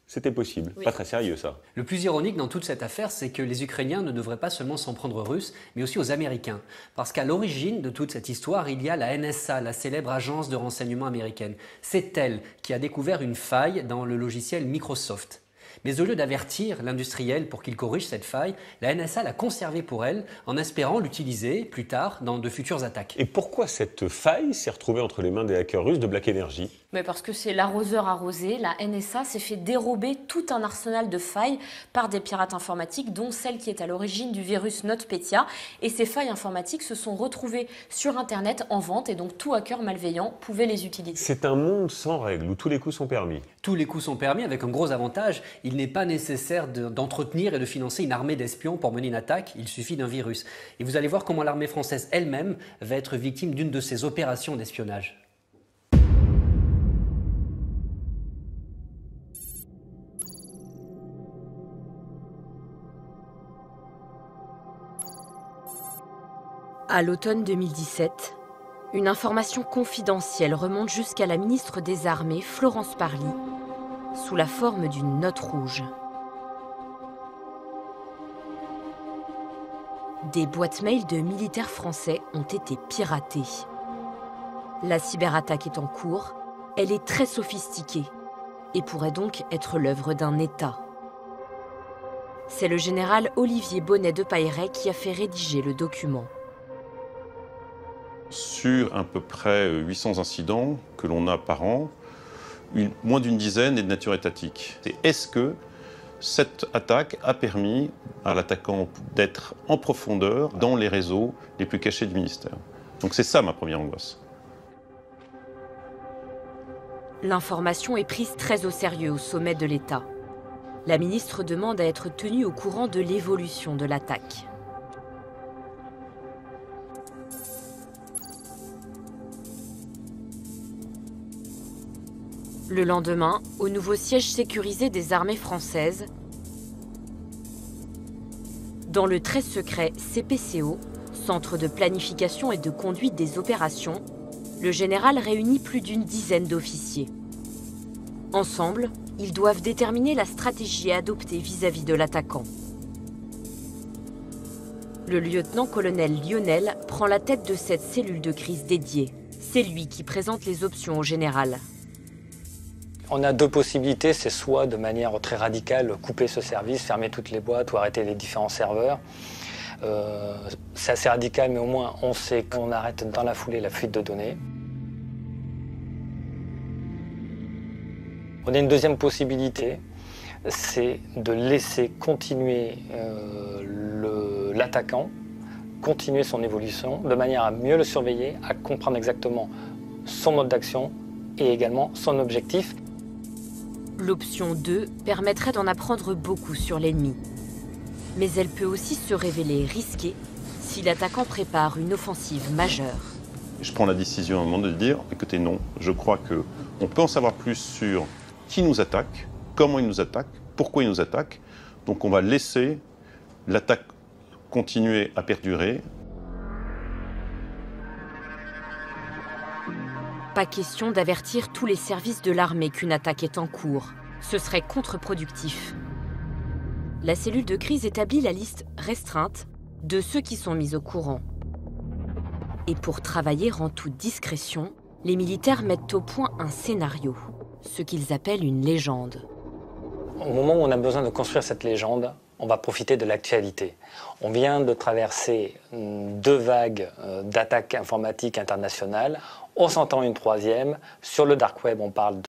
c'était possible. Oui. Pas très sérieux, ça. Le plus ironique dans toute cette affaire, c'est que les Ukrainiens ne devraient pas seulement s'en prendre aux Russes, mais aussi aux Américains. Parce qu'à l'origine de toute cette histoire, il y a la NSA, la célèbre agence de renseignement américaine. C'est elle qui a découvert une faille dans le logiciel Microsoft. Mais au lieu d'avertir l'industriel pour qu'il corrige cette faille, la NSA l'a conservée pour elle en espérant l'utiliser plus tard dans de futures attaques. Et pourquoi cette faille s'est retrouvée entre les mains des hackers russes de Black Energy ? Mais parce que c'est l'arroseur arrosé, la NSA s'est fait dérober tout un arsenal de failles par des pirates informatiques, dont celle qui est à l'origine du virus NotPetya. Et ces failles informatiques se sont retrouvées sur Internet en vente et donc tout hacker malveillant pouvait les utiliser. C'est un monde sans règles où tous les coups sont permis. Tous les coups sont permis avec un gros avantage. Il n'est pas nécessaire d'entretenir et de financer une armée d'espions pour mener une attaque, il suffit d'un virus. Et vous allez voir comment l'armée française elle-même va être victime d'une de ces opérations d'espionnage. À l'automne 2017, une information confidentielle remonte jusqu'à la ministre des Armées, Florence Parly, sous la forme d'une note rouge. Des boîtes mail de militaires français ont été piratées. La cyberattaque est en cours, elle est très sophistiquée et pourrait donc être l'œuvre d'un État. C'est le général Olivier Bonnet de Pailleret qui a fait rédiger le document. Sur à peu près 800 incidents que l'on a par an, moins d'une dizaine est de nature étatique. Est-ce que cette attaque a permis à l'attaquant d'être en profondeur dans les réseaux les plus cachés du ministère? Donc c'est ça ma première angoisse. L'information est prise très au sérieux au sommet de l'État. La ministre demande à être tenue au courant de l'évolution de l'attaque. Le lendemain, au nouveau siège sécurisé des armées françaises, dans le très secret CPCO, Centre de planification et de conduite des opérations, le général réunit plus d'une dizaine d'officiers. Ensemble, ils doivent déterminer la stratégie à adopter vis-à-vis de l'attaquant. Le lieutenant-colonel Lionel prend la tête de cette cellule de crise dédiée. C'est lui qui présente les options au général. On a deux possibilités, c'est soit de manière très radicale couper ce service, fermer toutes les boîtes ou arrêter les différents serveurs. C'est assez radical, mais au moins on sait qu'on arrête dans la foulée la fuite de données. On a une deuxième possibilité, c'est de laisser continuer l'attaquant, continuer son évolution, de manière à mieux le surveiller, à comprendre exactement son mode d'action et également son objectif. L'option 2 permettrait d'en apprendre beaucoup sur l'ennemi. Mais elle peut aussi se révéler risquée si l'attaquant prépare une offensive majeure. Je prends la décision à un moment de dire, écoutez, non, je crois qu'on peut en savoir plus sur qui nous attaque, comment il nous attaque, pourquoi il nous attaque. Donc on va laisser l'attaque continuer à perdurer. Pas question d'avertir tous les services de l'armée qu'une attaque est en cours. Ce serait contre-productif. La cellule de crise établit la liste restreinte de ceux qui sont mis au courant. Et pour travailler en toute discrétion, les militaires mettent au point un scénario, ce qu'ils appellent une légende. Au moment où on a besoin de construire cette légende, on va profiter de l'actualité. On vient de traverser 2 vagues d'attaques informatiques internationales. On s'entend une 3e. Sur le dark web, on parle de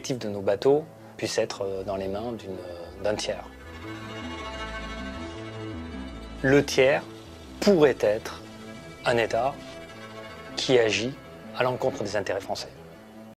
l'actif de nos bateaux puisse être dans les mains d'un tiers. Le tiers pourrait être un État qui agit à l'encontre des intérêts français.